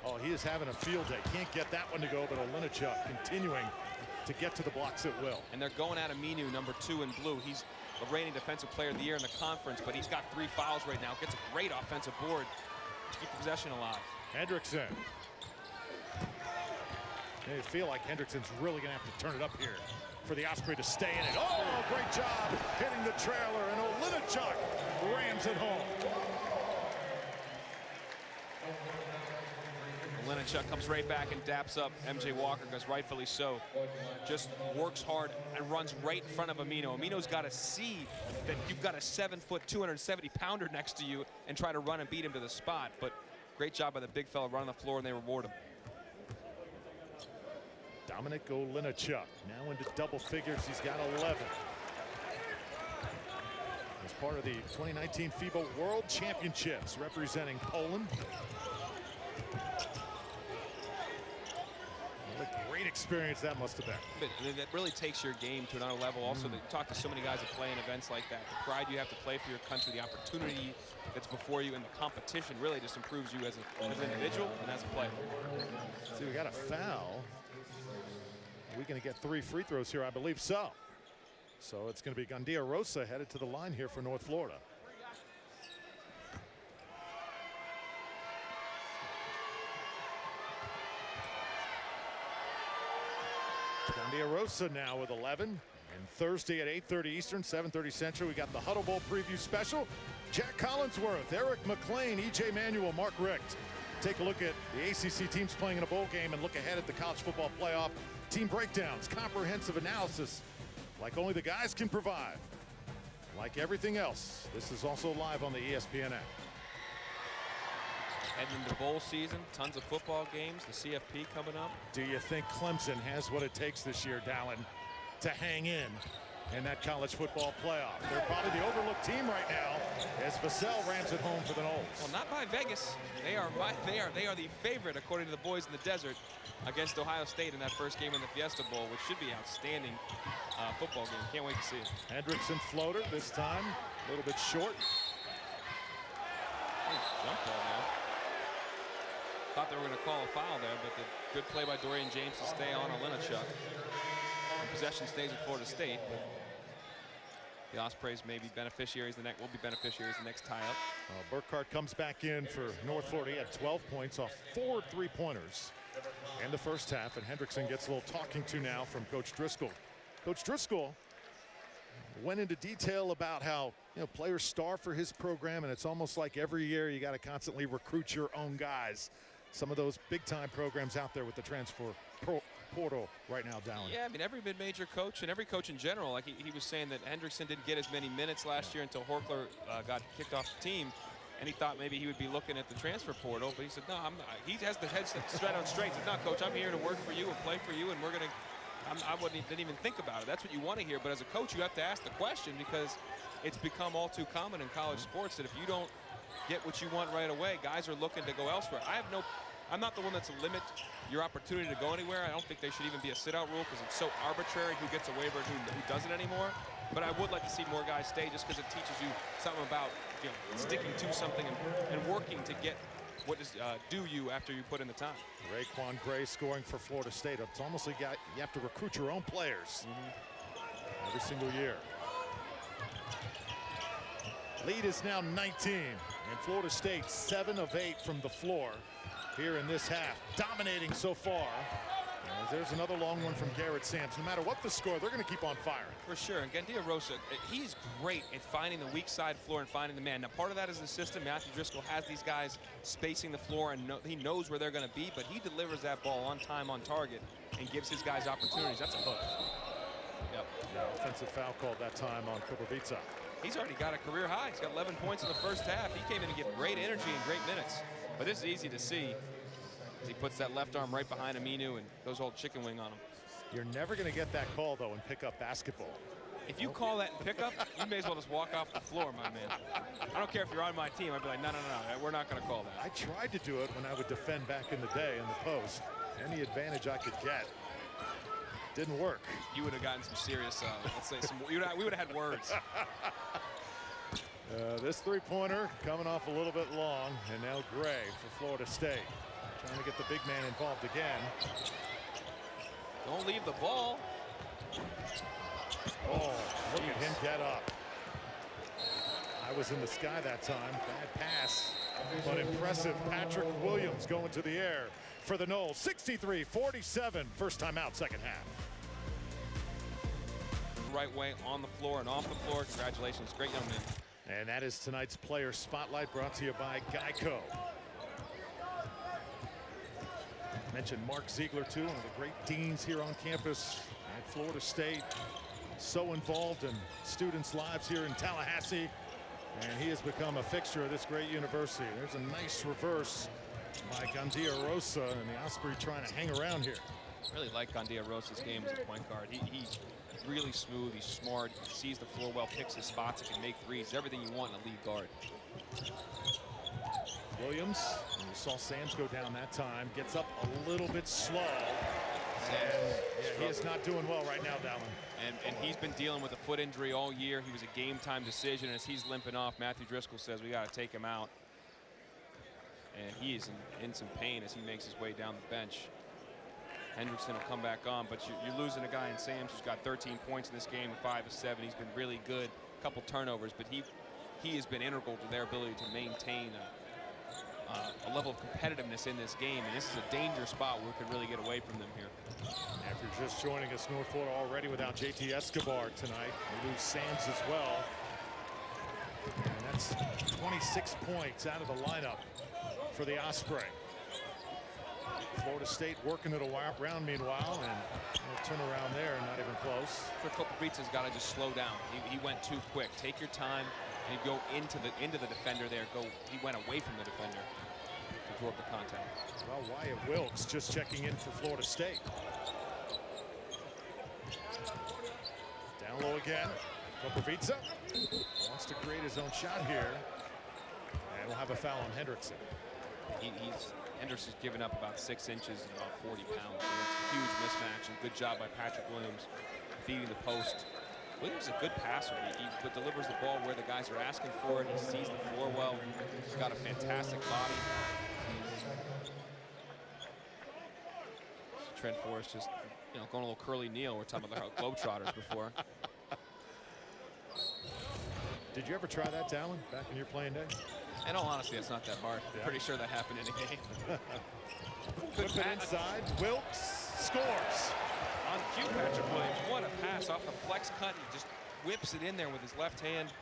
Oh, he is having a field day. Can't get that one to go, but Olinichuk continuing to get to the blocks at will. And they're going at Aminu, number 2 in blue. He's the reigning defensive player of the year in the conference, but he's got 3 fouls right now. Gets a great offensive board to keep the possession alive. Hendrickson. They feel like Hendrickson's really going to have to turn it up here for the Osprey to stay in it. Oh, great job hitting the trailer, and Olinichuk rams it home. Olinichuk comes right back and daps up MJ Walker, because rightfully so. Just works hard and runs right in front of Amino. Amino's got to see that you've got a 7-foot, 270-pounder next to you and try to run and beat him to the spot. But great job by the big fella running the floor, and they reward him. Dominic Olinichuk now into double figures. He's got 11. As part of the 2019 FIBA World Championships, representing Poland. What a great experience that must have been. But that really takes your game to another level. Also, you talk to so many guys that play in events like that. The pride you have to play for your country, the opportunity that's before you, and the competition really just improves you as an individual and as a player. See, we got a foul. Are we going to get 3 free throws here? I believe so. So it's going to be Gandia Rosa headed to the line here for North Florida. Gandia Rosa now with 11. And Thursday at 8:30 Eastern, 7:30 Central, we got the Huddle Bowl preview special. Jack Collinsworth, Eric McLean, E.J. Manuel, Mark Richt. Take a look at the ACC teams playing in a bowl game and look ahead at the college football playoff. Team breakdowns, comprehensive analysis like only the guys can provide. Like everything else, this is also live on the ESPN app. Heading into bowl season, tons of football games, the CFP coming up. Do you think Clemson has what it takes this year, Dallin, to hang in that college football playoff? They're probably the overlooked team right now as Vassell rams it home for the Noles. Well, not by Vegas. They are the favorite, according to the boys in the desert, against Ohio State in that first game in the Fiesta Bowl, which should be an outstanding football game. Can't wait to see it. Hendrickson floater this time, a little bit short. Jump ball now. Thought they were going to call a foul there, but the good play by Dorian James to stay on Olinichuk. And possession stays with Florida State, but the Ospreys may be beneficiaries. Will be beneficiaries the next tie-up. Burkhart comes back in for North Florida. He had 12 points off 4 3-pointers in the first half, and Hendrickson gets a little talking to now from Coach Driscoll. Coach Driscoll went into detail about how players starve for his program, and it's almost like every year you got to constantly recruit your own guys. Some of those big-time programs out there with the transfer portal right now, Dallin. Yeah, I mean, every mid-major coach and every coach in general, like he was saying that Hendrickson didn't get as many minutes last year until Horkler got kicked off the team, and he thought maybe he would be looking at the transfer portal, but he said, no, I'm not. He has the head straight on straight. He said, no, Coach, I'm here to work for you and play for you, and we're going to didn't even think about it. That's what you want to hear, but as a coach, you have to ask the question, because it's become all too common in college sports that if you don't get what you want right away, guys are looking to go elsewhere. I'm not the one that's to limit your opportunity to go anywhere. I don't think there should even be a sit-out rule, because it's so arbitrary who gets a waiver and who doesn't anymore. But I would like to see more guys stay, just because it teaches you something about sticking to something and working to get what does do you after you put in the time? Raekwon Gray scoring for Florida State. It's almost like you have to recruit your own players every single year. Lead is now 19, and Florida State 7 of 8 from the floor here in this half, dominating so far. As there's another long one from Garrett Sams. No matter what the score, they're going to keep on firing. For sure. And Gandia Rosa, he's great at finding the weak side floor and finding the man. Now, part of that is the system. Matthew Driscoll has these guys spacing the floor, and he knows where they're going to be, but he delivers that ball on time, on target, and gives his guys opportunities. That's a hook. Yep. Yeah, offensive foul called that time on Kubovica. He's already got a career high. He's got 11 points in the first half. He came in to give great energy and great minutes. But this is easy to see. He puts that left arm right behind Aminu and goes all chicken wing on him. You're never going to get that call, though, in pickup basketball. If you call that in pickup, you may as well just walk off the floor, my man. I don't care if you're on my team. I'd be like, no, we're not going to call that. I tried to do it when I would defend back in the day in the post. Any advantage I could get. Didn't work. You would have gotten some serious, let's say, we would have had words. This three-pointer coming off a little bit long, and now Gray for Florida State. Trying to get the big man involved again. Don't leave the ball. Oh, look at him get up. I was in the sky that time. Bad pass, but impressive. Patrick Williams going to the air for the Noles. 63-47, first time out, second half. Right way, on the floor and off the floor. Congratulations, great young man. And that is tonight's player spotlight, brought to you by Geico. Mentioned Mark Ziegler, too, one of the great deans here on campus at Florida State. So involved in students' lives here in Tallahassee. And he has become a fixture of this great university. There's a nice reverse by Gandia Rosa, and the Osprey trying to hang around here. Really like Gandia Rosa's game as a point guard. He's really smooth, he's smart, he sees the floor well, picks his spots, he can make threes, everything you want in a lead guard. Williams, and you saw Sams go down that time, gets up a little bit slow. And he is not doing well right now, Dallin. And he's been dealing with a foot injury all year. He was a game time decision. As he's limping off, Matthew Driscoll says we got to take him out. And he is in some pain as he makes his way down the bench. Hendrickson will come back on, but you're losing a guy in Sams who's got 13 points in this game, 5 of 7. He's been really good, a couple turnovers, but he has been integral to their ability to maintain a level of competitiveness in this game, and this is a dangerous spot where we could really get away from them here. If you're just joining us, North Florida already without JT Escobar tonight. We lose Sams as well. And that's 26 points out of the lineup for the Osprey. Florida State working it around meanwhile, and a turnaround there, not even close. Kubovica's got to just slow down. He went too quick. Take your time and go into the defender there. He went away from the defender to absorb the contact. Well, Wyatt Wilkes just checking in for Florida State. Down low again. Kubovica wants to create his own shot here, and we'll have a foul on Hendrickson. Henderson's given up about 6 inches and about 40 pounds. So it's a huge mismatch, and good job by Patrick Williams feeding the post. Williams is a good passer. He delivers the ball where the guys are asking for it. He sees the floor well. He's got a fantastic body. Trent Forrest just, going a little curly kneel. We're talking about the Globetrotters before. Did you ever try that, Dallin, back in your playing days? In all honesty, it's not that hard. I'm pretty sure that happened in a game. Good pass inside. Wilkes scores. On cue, Patrick Williams. What a pass off the flex cut. He just whips it in there with his left hand.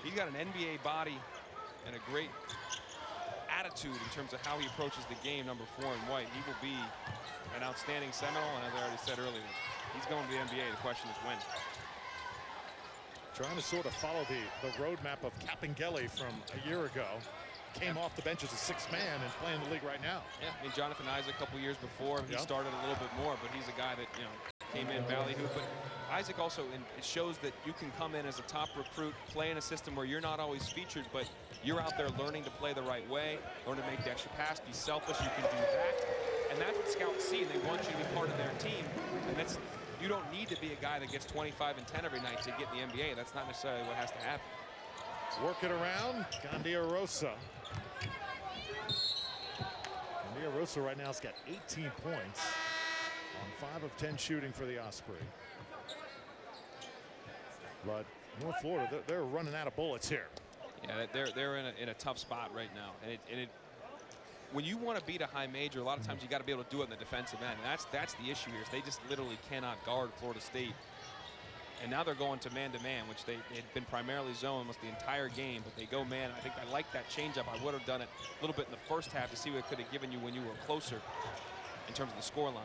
He's got an NBA body and a great attitude in terms of how he approaches the game, number 4 in white. He will be an outstanding Seminole, and as I already said earlier, he's going to the NBA. The question is when. Trying to sort of follow the roadmap of Capingeli from a year ago. Came off the bench as a 6th man and playing the league right now. Yeah, I mean, Jonathan Isaac a couple years before, he started a little bit more, but he's a guy that, came in ballyhoo. But Isaac also, it shows that you can come in as a top recruit, play in a system where you're not always featured, but you're out there learning to play the right way, learn to make the extra pass, be selfish, you can do that. And that's what scouts see. They want you to be part of their team. And that's, you don't need to be a guy that gets 25 and 10 every night to get in the NBA. That's not necessarily what has to happen. Work it around. Gandia Rosa. Rosa right now has got 18 points on 5 of 10 shooting for the Osprey. But North Florida, they're running out of bullets here. Yeah, they're in a tough spot right now, and when you want to beat a high major, a lot of times you got to be able to do it in the defensive end. And that's the issue here. Is they just literally cannot guard Florida State. And now they're going to man-to-man, which they had been primarily zone almost the entire game, but they go man. I think I like that changeup. I would have done it a little bit in the first half to see what it could have given you when you were closer in terms of the score line.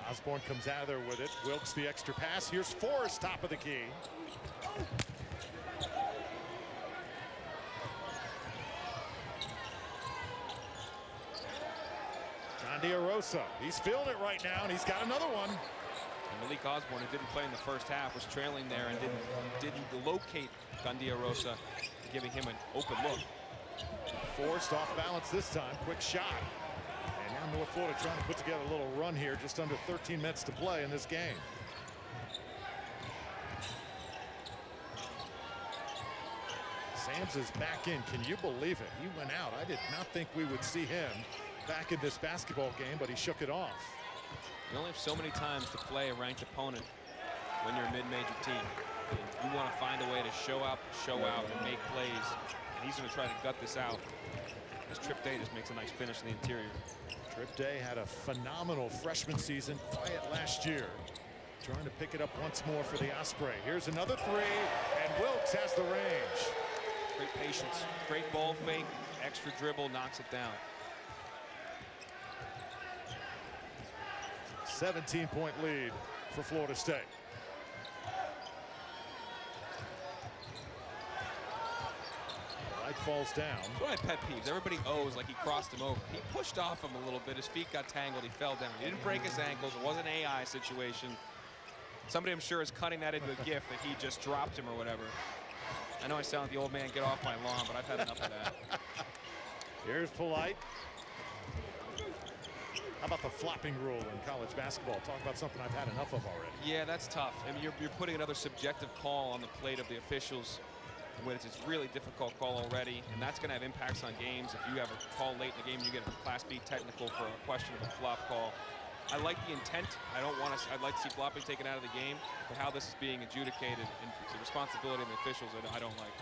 Osborne comes out of there with it. Wilkes the extra pass. Here's Forrest, top of the key. Rosa, he's feeling it right now, and he's got another one. And Malik Osborne, who didn't play in the first half, was trailing there and didn't locate Rosa, giving him an open look. Forced off balance this time. Quick shot. And now North Florida trying to put together a little run here. Just under 13 minutes to play in this game. Sams is back in. Can you believe it? He went out. I did not think we would see him back in this basketball game, but he shook it off. You only have so many times to play a ranked opponent when you're a mid-major team. And you want to find a way to show up, show out, and make plays. And he's going to try to gut this out. As Trip Day just makes a nice finish in the interior. Trip Day had a phenomenal freshman season, quiet last year. Trying to pick it up once more for the Osprey. Here's another three, and Wilkes has the range. Great patience, great ball fake, extra dribble, knocks it down. 17-point lead for Florida State. Light falls down. That's one of my pet peeves. Everybody owes like he crossed him over. He pushed off him a little bit. His feet got tangled. He fell down. He didn't break his ankles. It wasn't an AI situation. Somebody, I'm sure, is cutting that into a gif that he just dropped him or whatever. I know I sound like the old man, get off my lawn, but I've had enough of that. Here's Polite. How about the flopping rule in college basketball? Talk about something I've had enough of already. Yeah, that's tough. I mean, you're putting another subjective call on the plate of the officials, when it's a really difficult call already, and that's going to have impacts on games. If you have a call late in the game, you get a Class B technical for a questionable flop call. I like the intent. I'd like to see flopping taken out of the game, but how this is being adjudicated and the responsibility of the officials, I don't like.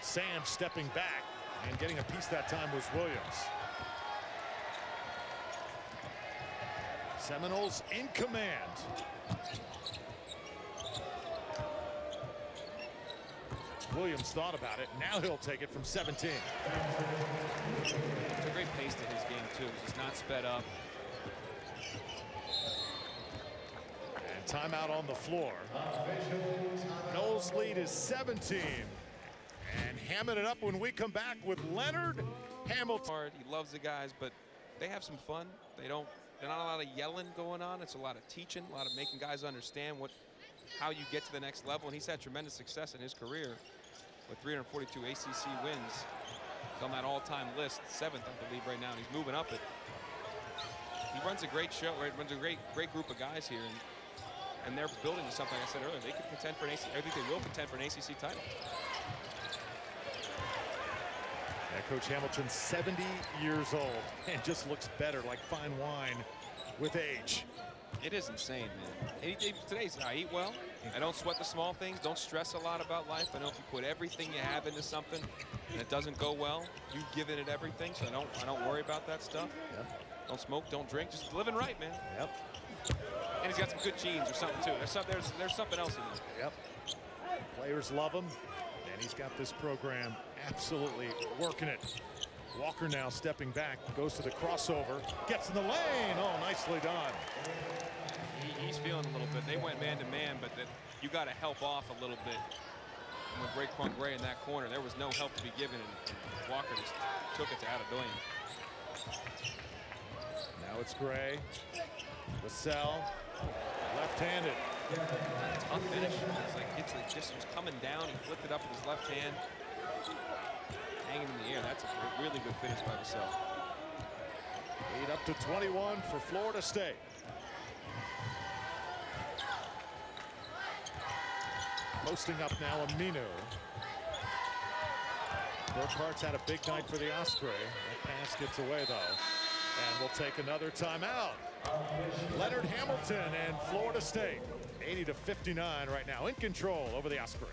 Sam stepping back and getting a piece that time was Williams. Seminoles in command. Williams thought about it. Now he'll take it from 17. It's a great pace to his game, too. He's not sped up. And timeout on the floor. Noles' lead is 17. And hamming it up when we come back with Leonard Hamilton. He loves the guys, but they have some fun. There's not a lot of yelling going on. It's a lot of teaching, a lot of making guys understand how you get to the next level. And he's had tremendous success in his career with 342 ACC wins. He's on that all-time list, 7th, I believe, right now. And he's moving up it. He runs a great show, right? Runs a great group of guys here, and they're building to something. Like I said earlier, they could contend for an ACC. I think they will contend for an ACC title. Yeah, Coach Hamilton's 70 years old and just looks better, like fine wine with age. It is insane, man. Today's I eat well. I don't sweat the small things. Don't stress a lot about life. I know if you put everything you have into something and it doesn't go well, you've given it everything. So I don't worry about that stuff. Yep. Don't smoke, don't drink. Just living right, man. Yep. And he's got some good genes or something too. There's something else in there. Yep. Players love him, and he's got this program absolutely working it. Walker now stepping back, goes to the crossover, gets in the lane. Oh, nicely done. He's feeling a little bit. They went man-to-man, but you got to help off a little bit. And with Raekwon Gray in that corner, there was no help to be given, and Walker just took it to Adedoyin. Now it's Gray. Vassell, left-handed. Tough finish. It's like just was coming down. He flipped it up with his left hand. Hanging in the air. That's a really good finish by Vassell. Lead up to 21 for Florida State. Posting up now, Aminu. Burkhart's had a big night for the Osprey. That pass gets away, though. And we'll take another timeout. Leonard Hamilton and Florida State, 80-59 right now, in control over the Ospreys.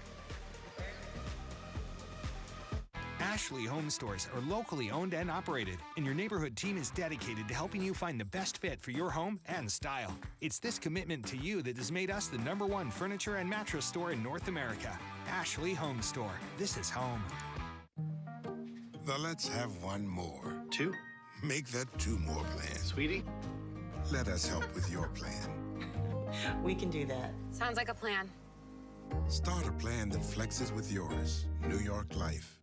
Ashley Home Stores are locally owned and operated, and your neighborhood team is dedicated to helping you find the best fit for your home and style. It's this commitment to you that has made us the #1 furniture and mattress store in North America. Ashley Home Store. This is home. Let's have one more. 2? Make that 2 more plans. Sweetie? Let us help with your plan. We can do that. Sounds like a plan. Start a plan that flexes with yours. New York Life.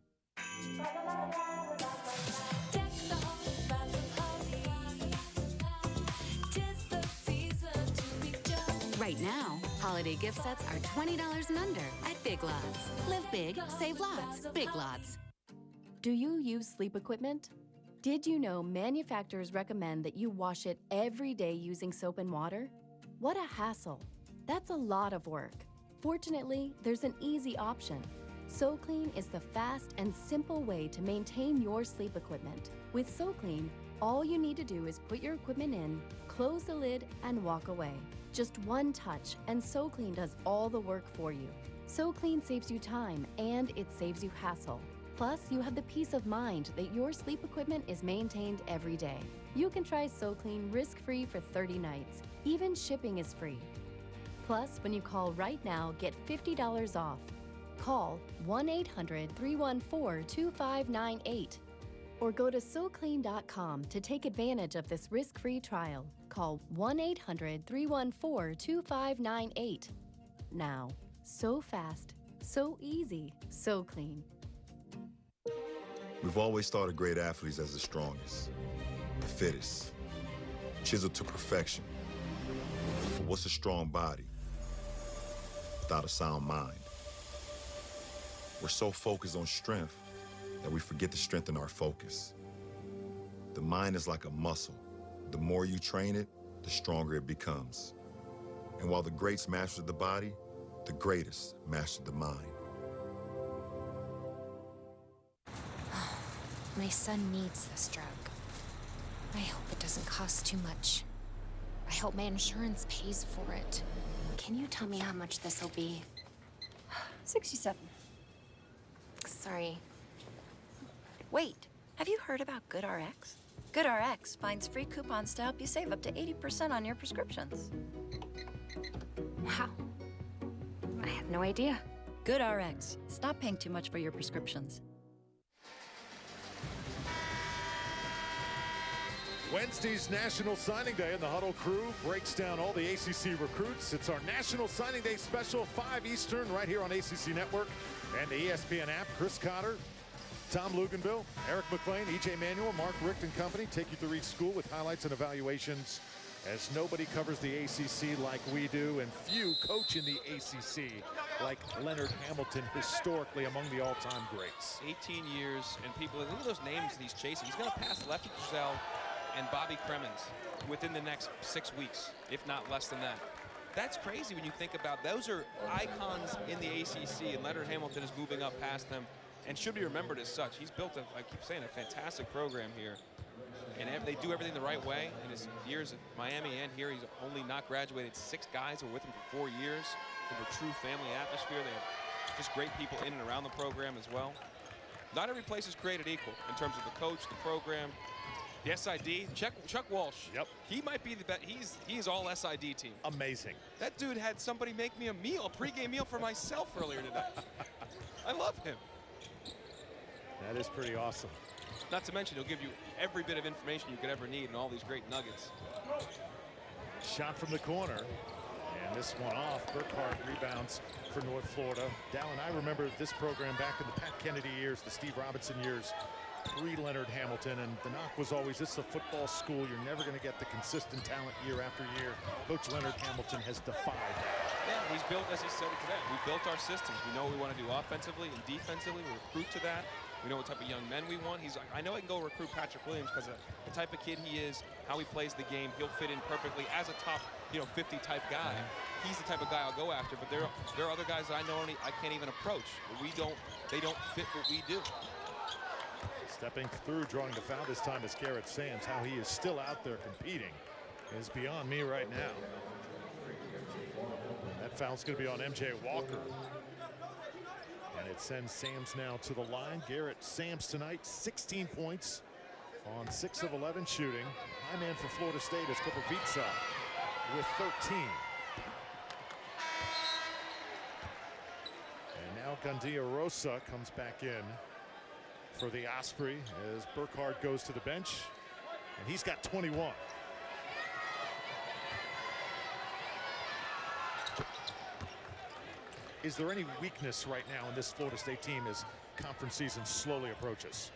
Right now, holiday gift sets are $20 and under at Big Lots. Live big, save lots. Big Lots. Do you use sleep equipment? Did you know manufacturers recommend that you wash it every day using soap and water? What a hassle. That's a lot of work. Fortunately, there's an easy option. SoClean is the fast and simple way to maintain your sleep equipment. With SoClean, all you need to do is put your equipment in, close the lid, and walk away. Just one touch, and SoClean does all the work for you. SoClean saves you time, and it saves you hassle. Plus, you have the peace of mind that your sleep equipment is maintained every day. You can try SoClean risk-free for 30 nights. Even shipping is free. Plus, when you call right now, get $50 off. Call 1-800-314-2598 or go to SoClean.com to take advantage of this risk-free trial. Call 1-800-314-2598. Now, so fast, so easy, SoClean. We've always thought of great athletes as the strongest, the fittest, chiseled to perfection. But what's a strong body without a sound mind? We're so focused on strength that we forget to strengthen our focus. The mind is like a muscle. The more you train it, the stronger it becomes. And while the greats mastered the body, the greatest mastered the mind. My son needs this drug. I hope it doesn't cost too much. I hope my insurance pays for it. Can you tell me how much this will be? 67. Sorry. Wait, have you heard about GoodRx? GoodRx finds free coupons to help you save up to 80% on your prescriptions. How? I had no idea. GoodRx. Stop paying too much for your prescriptions. Wednesday's National Signing Day, and the Huddle crew breaks down all the ACC recruits. It's our National Signing Day special, 5 Eastern, right here on ACC Network and the ESPN app. Chris Cotter, Tom Luganville, Eric McLean, EJ Manuel, Mark Richt and company take you through each school with highlights and evaluations, as nobody covers the ACC like we do, and few coach in the ACC like Leonard Hamilton, historically among the all-time greats. 18 years, and people, look at those names that he's chasing. He's going to pass Lefty Driesell and Bobby Cremins within the next 6 weeks, if not less than that. That's crazy when you think about those are icons in the ACC, and Leonard Hamilton is moving up past them and should be remembered as such. He's built, I keep saying, a fantastic program here. And they do everything the right way. In his years at Miami and here, he's only not graduated 6 guys who were with him for 4 years. They have a true family atmosphere. They have just great people in and around the program as well. Not every place is created equal in terms of the coach, the program, the SID. Chuck Walsh. Yep. He might be the best. He's all SID team. Amazing. That dude had somebody make me a pregame meal for myself earlier today. I love him. That is pretty awesome. Not to mention, he'll give you every bit of information you could ever need and all these great nuggets. Shot from the corner, and this one off. Burkhart rebounds for North Florida. Dallin, I remember this program back in the Pat Kennedy years, the Steve Robinson years, pre-Leonard Hamilton, and the knock was always, this is a football school. You're never going to get the consistent talent year after year. Coach Leonard Hamilton has defied that. Yeah, he's built, as he said it today, we built our systems. We know what we want to do offensively and defensively. We recruit to that. We know what type of young men we want. He's like, I know I can go recruit Patrick Williams because of the type of kid he is, how he plays the game. He'll fit in perfectly as a top, 50 type guy. He's the type of guy I'll go after. But there are other guys that I know I can't even approach. They don't fit what we do. Stepping through, drawing the foul this time is Garrett Sams. How he is still out there competing is beyond me right now. That foul's going to be on MJ Walker. And it sends Sams now to the line. Garrett Sams tonight, 16 points on 6 of 11 shooting. High man for Florida State is Koprivica with 13. And now Gandia Rosa comes back in for the Osprey as Burkhardt goes to the bench, and he's got 21. Is there any weakness right now in this Florida State team as conference season slowly approaches?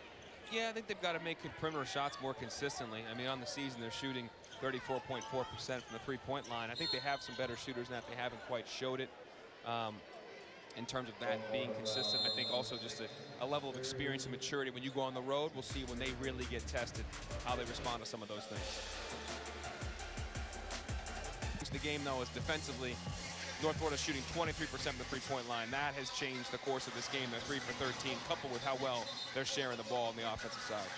Yeah, I think they've got to make perimeter shots more consistently. I mean, on the season, they're shooting 34.4% from the three-point line. I think they have some better shooters than that. They haven't quite showed it in terms of that being consistent. I think also just a level of experience and maturity. When you go on the road, we'll see when they really get tested how they respond to some of those things. The game, though, is defensively. North Florida shooting 23% from the three-point line. That has changed the course of this game. They're 3 for 13, coupled with how well they're sharing the ball on the offensive side.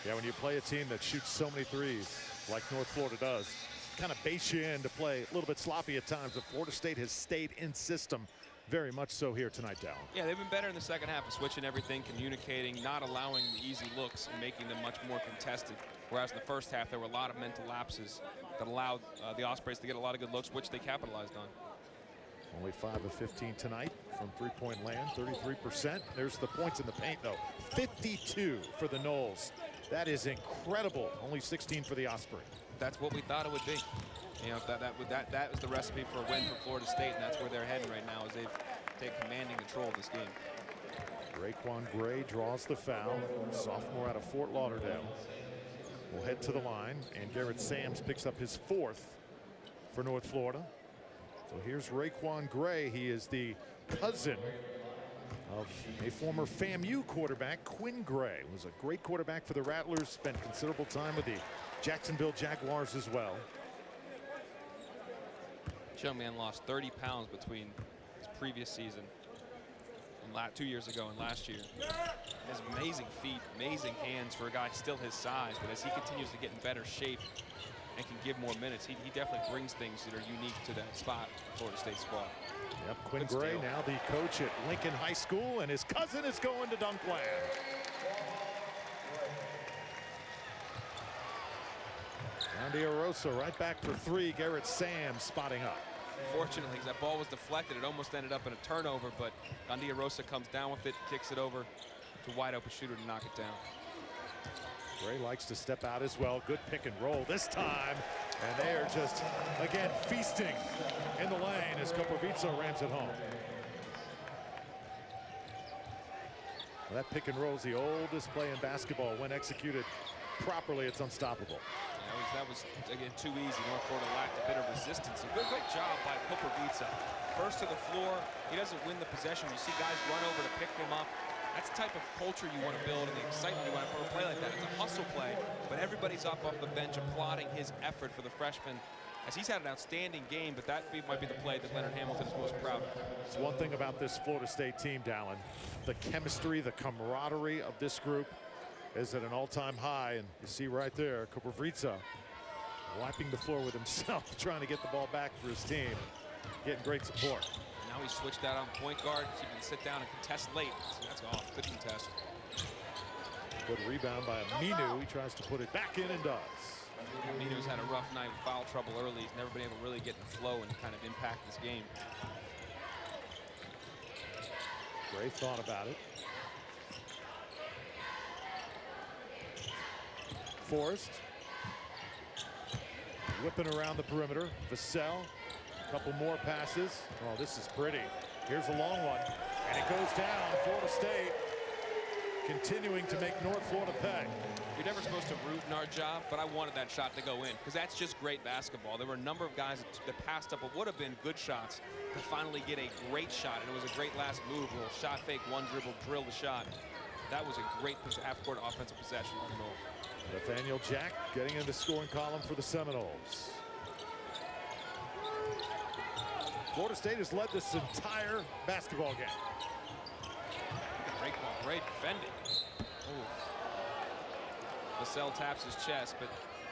Yeah, when you play a team that shoots so many threes like North Florida does, kind of base you in to play a little bit sloppy at times. But Florida State has stayed in system very much so here tonight, Dallin. Yeah, they've been better in the second half of switching everything, communicating, not allowing the easy looks, and making them much more contested. Whereas in the first half, there were a lot of mental lapses that allowed the Ospreys to get a lot of good looks, which they capitalized on. Only 5 of 15 tonight from three-point land, 33%. There's the points in the paint, though. 52 for the Noles. That is incredible. Only 16 for the Osprey. That's what we thought it would be. You know, that was the recipe for a win for Florida State, and that's where they're heading right now, as they've taken commanding control of this game. Raekwon Gray draws the foul. Sophomore out of Fort Lauderdale will head to the line, and Garrett Sams picks up his 4th for North Florida. So here's Raekwon Gray. He is the cousin of a former FAMU quarterback, Quinn Gray. Was a great quarterback for the Rattlers, spent considerable time with the Jacksonville Jaguars as well. This young man lost 30 pounds between his previous season and 2 years ago and last year. He has amazing feet, amazing hands for a guy still his size, but as he continues to get in better shape and can give more minutes, he definitely brings things that are unique to that spot, Florida State squad. Yep, Quinn Gray now the coach at Lincoln High School, and his cousin is going to Dunkland. Gandia Rosa right back for 3. Garrett Sams spotting up. Fortunately, as that ball was deflected, it almost ended up in a turnover, but Gandia Rosa comes down with it, kicks it over to wide open shooter to knock it down. Gray likes to step out as well. Good pick and roll this time. And they are just, again, feasting in the lane as Koprivica rams it home. Well, that pick and roll is the oldest play in basketball. When executed properly, it's unstoppable. That was again, too easy. North Florida lacked a bit of resistance. A great job by Koprivica. First to the floor. He doesn't win the possession. You see guys run over to pick him up. That's the type of culture you want to build and the excitement you want for a play like that. It's a hustle play, but everybody's up off the bench applauding his effort for the freshman, as he's had an outstanding game, but that might be the play that Leonard Hamilton is most proud of. It's one thing about this Florida State team, Dallin. The chemistry, the camaraderie of this group is at an all-time high, and you see right there, Koprivica wiping the floor with himself, trying to get the ball back for his team, getting great support. Now he switched that on point guard, so he can sit down and contest late. So that's off. Good contest. Good rebound by Aminu. He tries to put it back in and does. Aminu's had a rough night with foul trouble early. He's never been able to really get in the flow and kind of impact this game. Gray thought about it. Forrest whipping around the perimeter. Vassell. Couple more passes. Oh, this is pretty. Here's a long one, and it goes down. Florida State continuing to make North Florida pay. You're never supposed to root in our job, but I wanted that shot to go in because that's just great basketball. There were a number of guys that passed up what would have been good shots to finally get a great shot, and it was a great last move. A little shot fake, one dribble, drill the shot. That was a great half-court offensive possession on the Noles. Nathaniel Jack getting in the scoring column for the Seminoles. Florida State has led this entire basketball game. Great defending. Ooh. Vassell taps his chest, but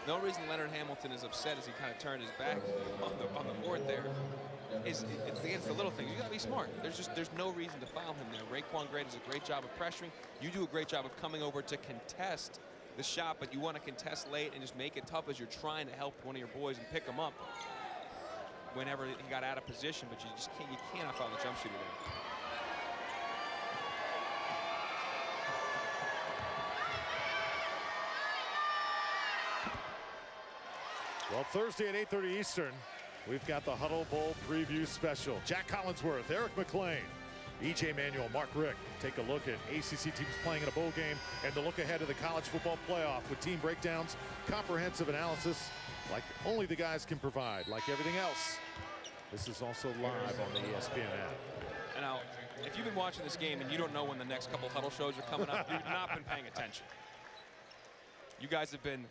no reason Leonard Hamilton is upset as he kind of turned his back on the board there. It's against the little things. You gotta be smart. There's no reason to foul him there. Raekwon Gray does a great job of pressuring. You do a great job of coming over to contest the shot, but you want to contest late and just make it tough as you're trying to help one of your boys and pick him up whenever he got out of position. But you just can't. You cannot foul the jump shooter there. Well, Thursday at 8:30 Eastern, we've got the Huddle Bowl preview special. Jack Collinsworth, Eric McLean, E.J. Manuel, Mark Rick take a look at ACC teams playing in a bowl game and the look ahead to the college football playoff with team breakdowns, comprehensive analysis like only the guys can provide. Like everything else, this is also live on the ESPN app. And now, if you've been watching this game and you don't know when the next couple Huddle shows are coming up, you've not been paying attention. You guys have been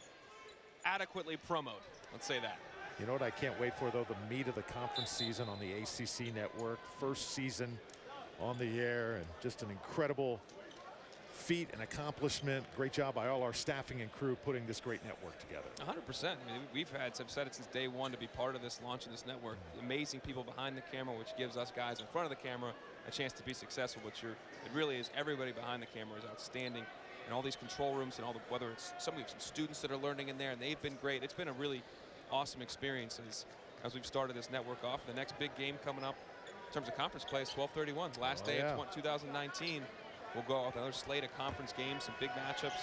adequately promoted. Let's say that. You know what I can't wait for, though? The meat of the conference season on the ACC network. First season on the air, and just an incredible feat and accomplishment. Great job by all our staffing and crew putting this great network together. 100%. I mean, I've said it since day one to be part of this launch of this network. Amazing people behind the camera, which gives us guys in front of the camera a chance to be successful. But it really is, everybody behind the camera is outstanding. And all these control rooms and whether it's some students that are learning in there, and they've been great. It's been a really awesome experience as we've started this network off. The next big game coming up in terms of conference play is 12/31. Last day of 2019. We'll go off another slate of conference games, some big matchups,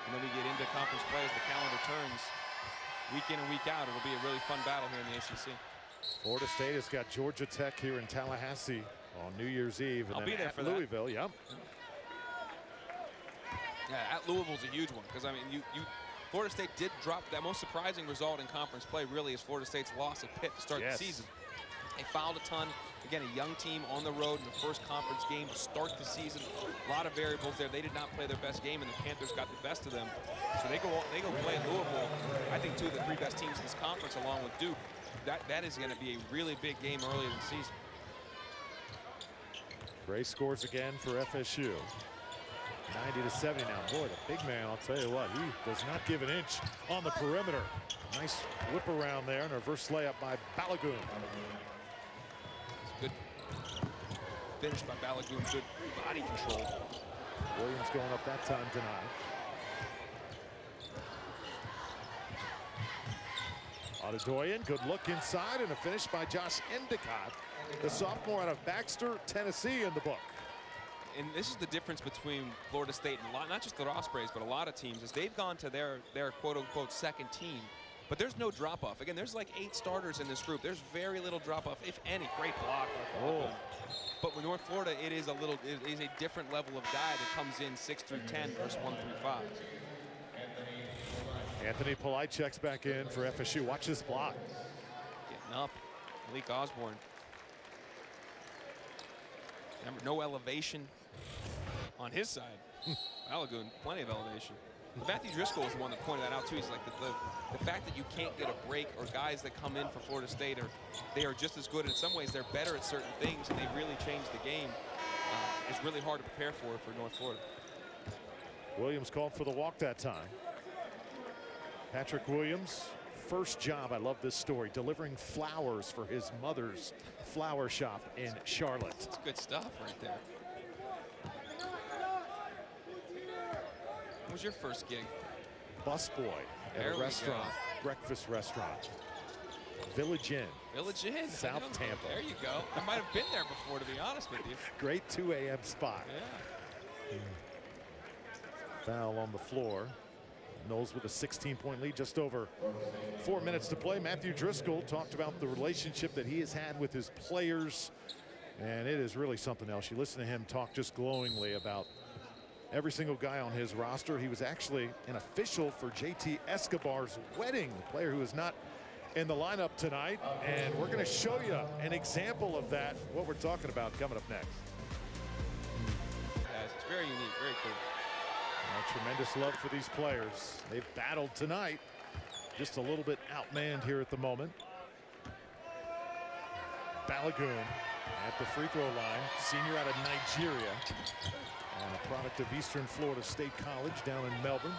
and then we get into conference play as the calendar turns week in and week out. It'll be a really fun battle here in the ACC. Florida State has got Georgia Tech here in Tallahassee on New Year's Eve. And I'll then be there at for Louisville, that. Yep. Yeah, at Louisville's a huge one because I mean, Florida State did drop. That most surprising result in conference play really is Florida State's loss at Pitt to start the season. They fouled a ton. Again, a young team on the road in the first conference game to start the season. A lot of variables there. They did not play their best game, and the Panthers got the best of them. So they go play at Louisville. I think 2 of the 3 best teams in this conference, along with Duke. That is going to be a really big game early in the season. Gray scores again for FSU. 90-70 now. Boy, the big man, I'll tell you what, he does not give an inch on the perimeter. Nice whip around there and a reverse layup by Balagoon. Good finish by Balagoon. Good body control. Williams going up that time tonight. Adedoyan, good look inside, and a finish by Josh Endicott, the sophomore out of Baxter, Tennessee, in the book. And this is the difference between Florida State and not just the Ospreys, but a lot of teams, is they've gone to their quote-unquote second team. But there's no drop-off. Again, there's like 8 starters in this group. There's very little drop-off, if any. Great block. But with North Florida, it is a different level of guy that comes in 6 through 10 versus 1 through 5. Anthony Polite checks back in for FSU. Watch this block. Getting up. Malik Osborne. Remember, no elevation on his side. Balagoon, plenty of elevation. Matthew Driscoll is the one that pointed that out too. He's like the fact that you can't get a break, or guys that come in for Florida State they are just as good. In some ways, they're better at certain things, and they really changed the game. It's really hard to prepare for North Florida. Williams called for the walk that time. Patrick Williams, first job, I love this story, delivering flowers for his mother's flower shop in Charlotte. That's good stuff right there. What was your first gig? Busboy at a restaurant, breakfast restaurant. Village Inn. Village Inn. South Tampa. There you go. I might have been there before, to be honest with you. Great 2 a.m. spot. Yeah. Foul on the floor. Knowles with a 16-point lead, just over 4 minutes to play. Matthew Driscoll talked about the relationship that he has had with his players, and it is really something else. You listen to him talk just glowingly about every single guy on his roster. He was actually an official for JT Escobar's wedding, the player who is not in the lineup tonight, and we're going to show you an example of that, what we're talking about, coming up next. Yes, it's very unique, very cool. Tremendous love for these players. They've battled tonight. Just a little bit outmanned here at the moment. Balagoon at the free throw line. Senior out of Nigeria. And a product of Eastern Florida State College down in Melbourne.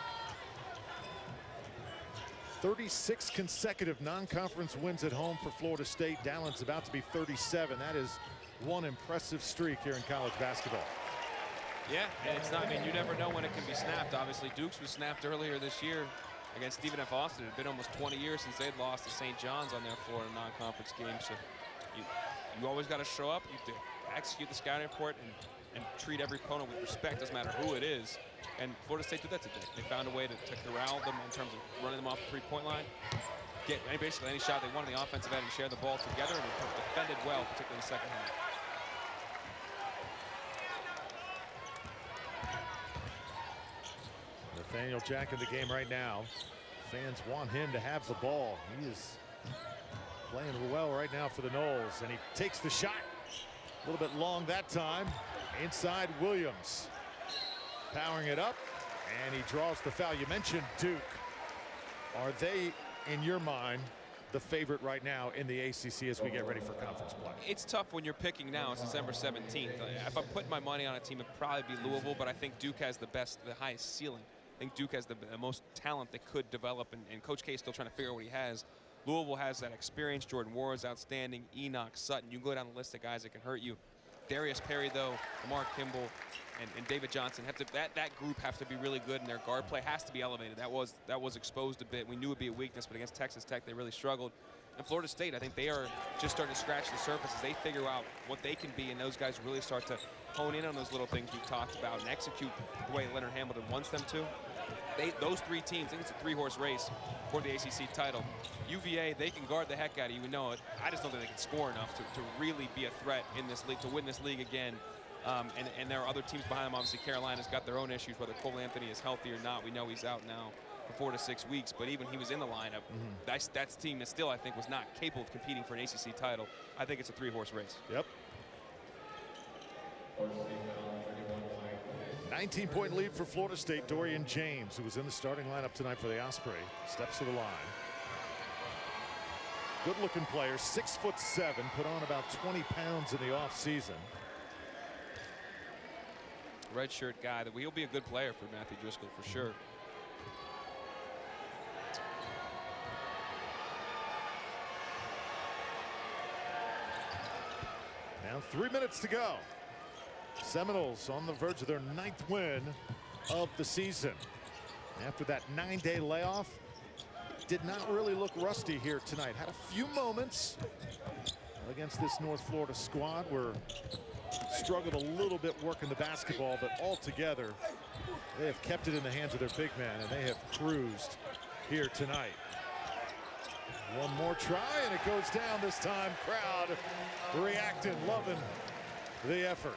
36 consecutive non-conference wins at home for Florida State. Dallon's about to be 37. That is one impressive streak here in college basketball. Yeah, and it's not, I mean, you never know when it can be snapped. Obviously, Duke's was snapped earlier this year against Stephen F. Austin. It had been almost 20 years since they'd lost to St. John's on their floor in a non-conference game. So you always got to show up. You have to execute the scouting report and treat every opponent with respect, doesn't matter who it is. And Florida State did that today. They found a way to corral them in terms of running them off the three-point line, get basically any shot they want on the offensive end and share the ball together, and they defended well, particularly in the second half. Nathaniel Jack in the game right now. Fans want him to have the ball. He is playing well right now for the Noles, and he takes the shot. A little bit long that time. Inside Williams. Powering it up, and he draws the foul. You mentioned Duke. Are they, in your mind, the favorite right now in the ACC as we get ready for conference play? It's tough when you're picking now. It's December 17th. If I'm putting my money on a team, it'd probably be Louisville, but I think Duke has the highest ceiling. I think Duke has the most talent that could develop, and Coach K is still trying to figure out what he has. Louisville has that experience. Jordan Ward is outstanding. Enoch, Sutton. You can go down the list of guys that can hurt you. Darius Perry, though, Lamar Kimball, and David Johnson that group have to be really good, and their guard play has to be elevated. That was exposed a bit. We knew it would be a weakness, but against Texas Tech, they really struggled. And Florida State, I think they are just starting to scratch the surface as they figure out what they can be, and those guys really start to hone in on those little things we've talked about and execute the way Leonard Hamilton wants them to. Those three teams, I think it's a three-horse race for the ACC title. UVA, they can guard the heck out of you. We know it. I just don't think they can score enough to really be a threat in this league, to win this league again. And there are other teams behind them. Obviously, Carolina's got their own issues, whether Cole Anthony is healthy or not. We know he's out now for 4 to 6 weeks, but even he was in the lineup. That's a team that still, I think, was not capable of competing for an ACC title. I think it's a three-horse race. Yep. 19-point lead for Florida State. Dorian James, who was in the starting lineup tonight for the Osprey, steps to the line. Good-looking player, 6'7", put on about 20 pounds in the offseason. Redshirt guy that he'll be a good player for Matthew Driscoll for sure. Now 3 minutes to go. Seminoles on the verge of their 9th win of the season. After that 9-day layoff, did not really look rusty here tonight. Had a few moments against this North Florida squad where struggled a little bit working the basketball, but altogether they have kept it in the hands of their big man, and they have cruised here tonight. One more try, and it goes down this time. Crowd reacting, loving the effort.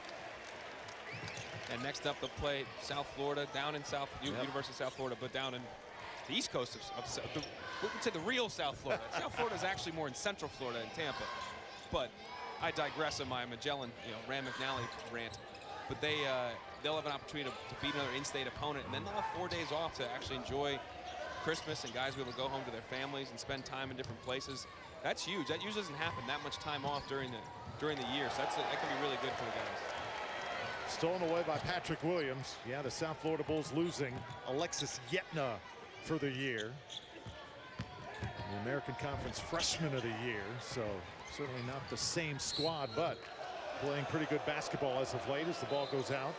And next up, they'll play South Florida, down in University of South Florida, but down in the East Coast we would say the real South Florida. South Florida is actually more in Central Florida in Tampa. But I digress on my Magellan, Rand McNally rant. But they'll have an opportunity to beat another in-state opponent, and then they'll have 4 days off to actually enjoy Christmas, and guys will be able to go home to their families and spend time in different places. That's huge. That usually doesn't happen that much time off during the year. So that can be really good for the guys. Stolen away by Patrick Williams. Yeah, the South Florida Bulls losing Alexis Yetna for the year. The American Conference Freshman of the Year. So certainly not the same squad, but playing pretty good basketball as of late as the ball goes out.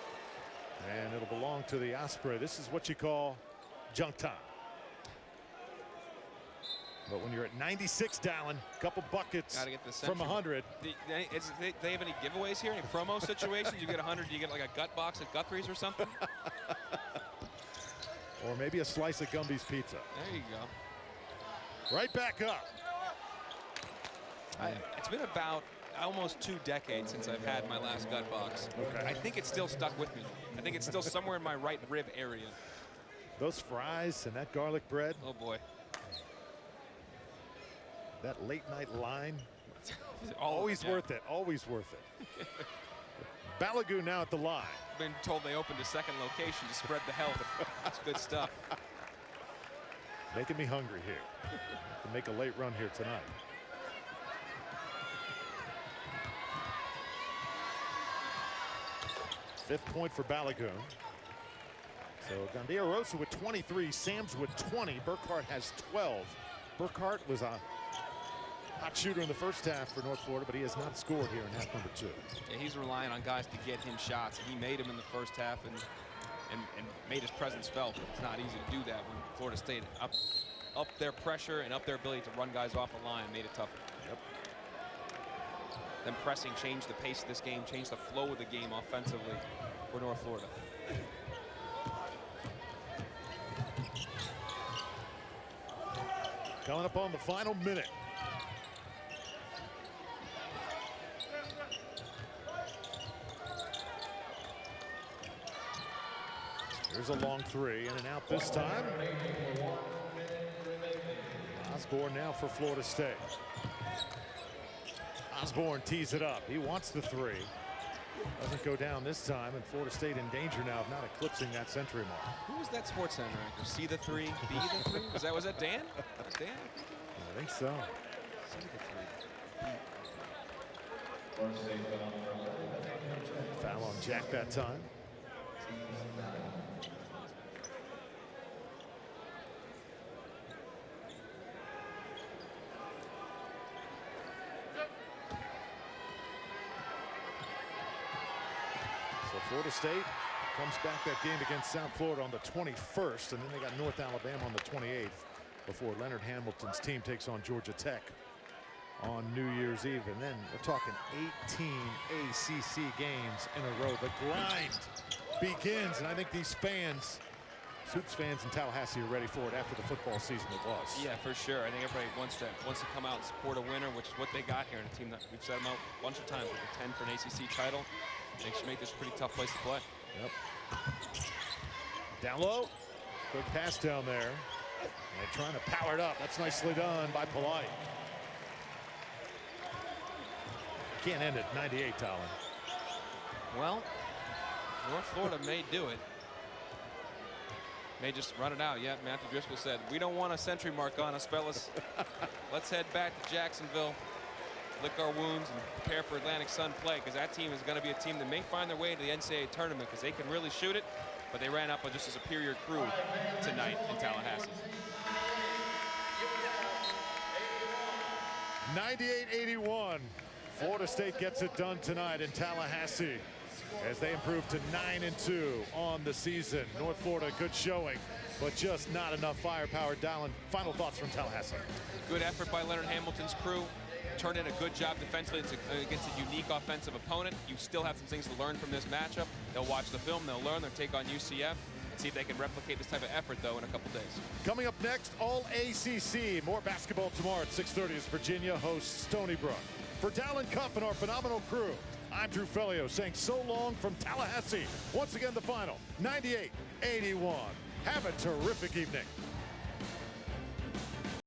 And it'll belong to the Osprey. This is what you call junk time. But when you're at 96, Dallin, a couple buckets from 100. Do they have any giveaways here? Any promo situations? You get 100, you get like a gut box at Guthrie's or something? Or maybe a slice of Gumby's pizza. There you go. Right back up. It's been about almost 2 decades since I've had my last gut box. Okay. I think it's still stuck with me. I think it's still somewhere in my right rib area. Those fries and that garlic bread. Oh, boy. That late night line, always worth it, always worth it. Balagu now at the line. Been told they opened a second location to spread the health. That's good stuff. Making me hungry here. To make a late run here tonight. Fifth point for Balagu. So Gandia Rosa with 23, Sams with 20, Burkhart has 12. Burkhart was a hot shooter in the first half for North Florida, but he has not scored here in half number 2. Yeah, he's relying on guys to get him shots. He made them in the first half and made his presence felt. It's not easy to do that when Florida State up their pressure and up their ability to run guys off the line, made it tougher. Yep. Then pressing changed the pace of this game, changed the flow of the game offensively for North Florida. Coming up on the final minute. Here's a long three, in and out this time. Osborne now for Florida State. Osborne tees it up. He wants the three. Doesn't go down this time, and Florida State in danger now of not eclipsing that century mark. Who was that Sports Center anchor? See the three, be the three? Was that Dan? Dan? I think so. See the three. Foul on Jack that time. So Florida State comes back that game against South Florida on the 21st, and then they got North Alabama on the 28th before Leonard Hamilton's team takes on Georgia Tech on New Year's Eve. And then we're talking 18 ACC games in a row. The grind begins, and I think these fans, Hoops fans in Tallahassee, are ready for it after the football season it was. Yeah, for sure. I think everybody wants to come out and support a winner, which is what they got here, and a team that we've set them out a bunch of times with a 10 for an ACC title. They should make this a pretty tough place to play. Yep. Down low. Quick pass down there. And they're trying to power it up. That's nicely done by Polite. Can't end it 98, Talon. Well, North Florida may do it. May just run it out. Yeah, Matthew Driscoll said, we don't want a century mark on us, fellas. Let's head back to Jacksonville, lick our wounds, and prepare for Atlantic Sun play, because that team is going to be a team that may find their way to the NCAA tournament because they can really shoot it, but they ran up with just a superior crew tonight in Tallahassee. 98-81. Florida State gets it done tonight in Tallahassee as they improve to 9-2 on the season. North Florida, good showing, but just not enough firepower. Dallin, final thoughts from Tallahassee. Good effort by Leonard Hamilton's crew. Turned in a good job defensively against a unique offensive opponent. You still have some things to learn from this matchup. They'll watch the film, they'll learn, they'll take on UCF, and see if they can replicate this type of effort, though, in a couple days. Coming up next, all ACC. More basketball tomorrow at 6:30 as Virginia hosts Stony Brook. For Dallin Cuff and our phenomenal crew, I'm Drew Fellio saying so long from Tallahassee. Once again, the final, 98-81. Have a terrific evening.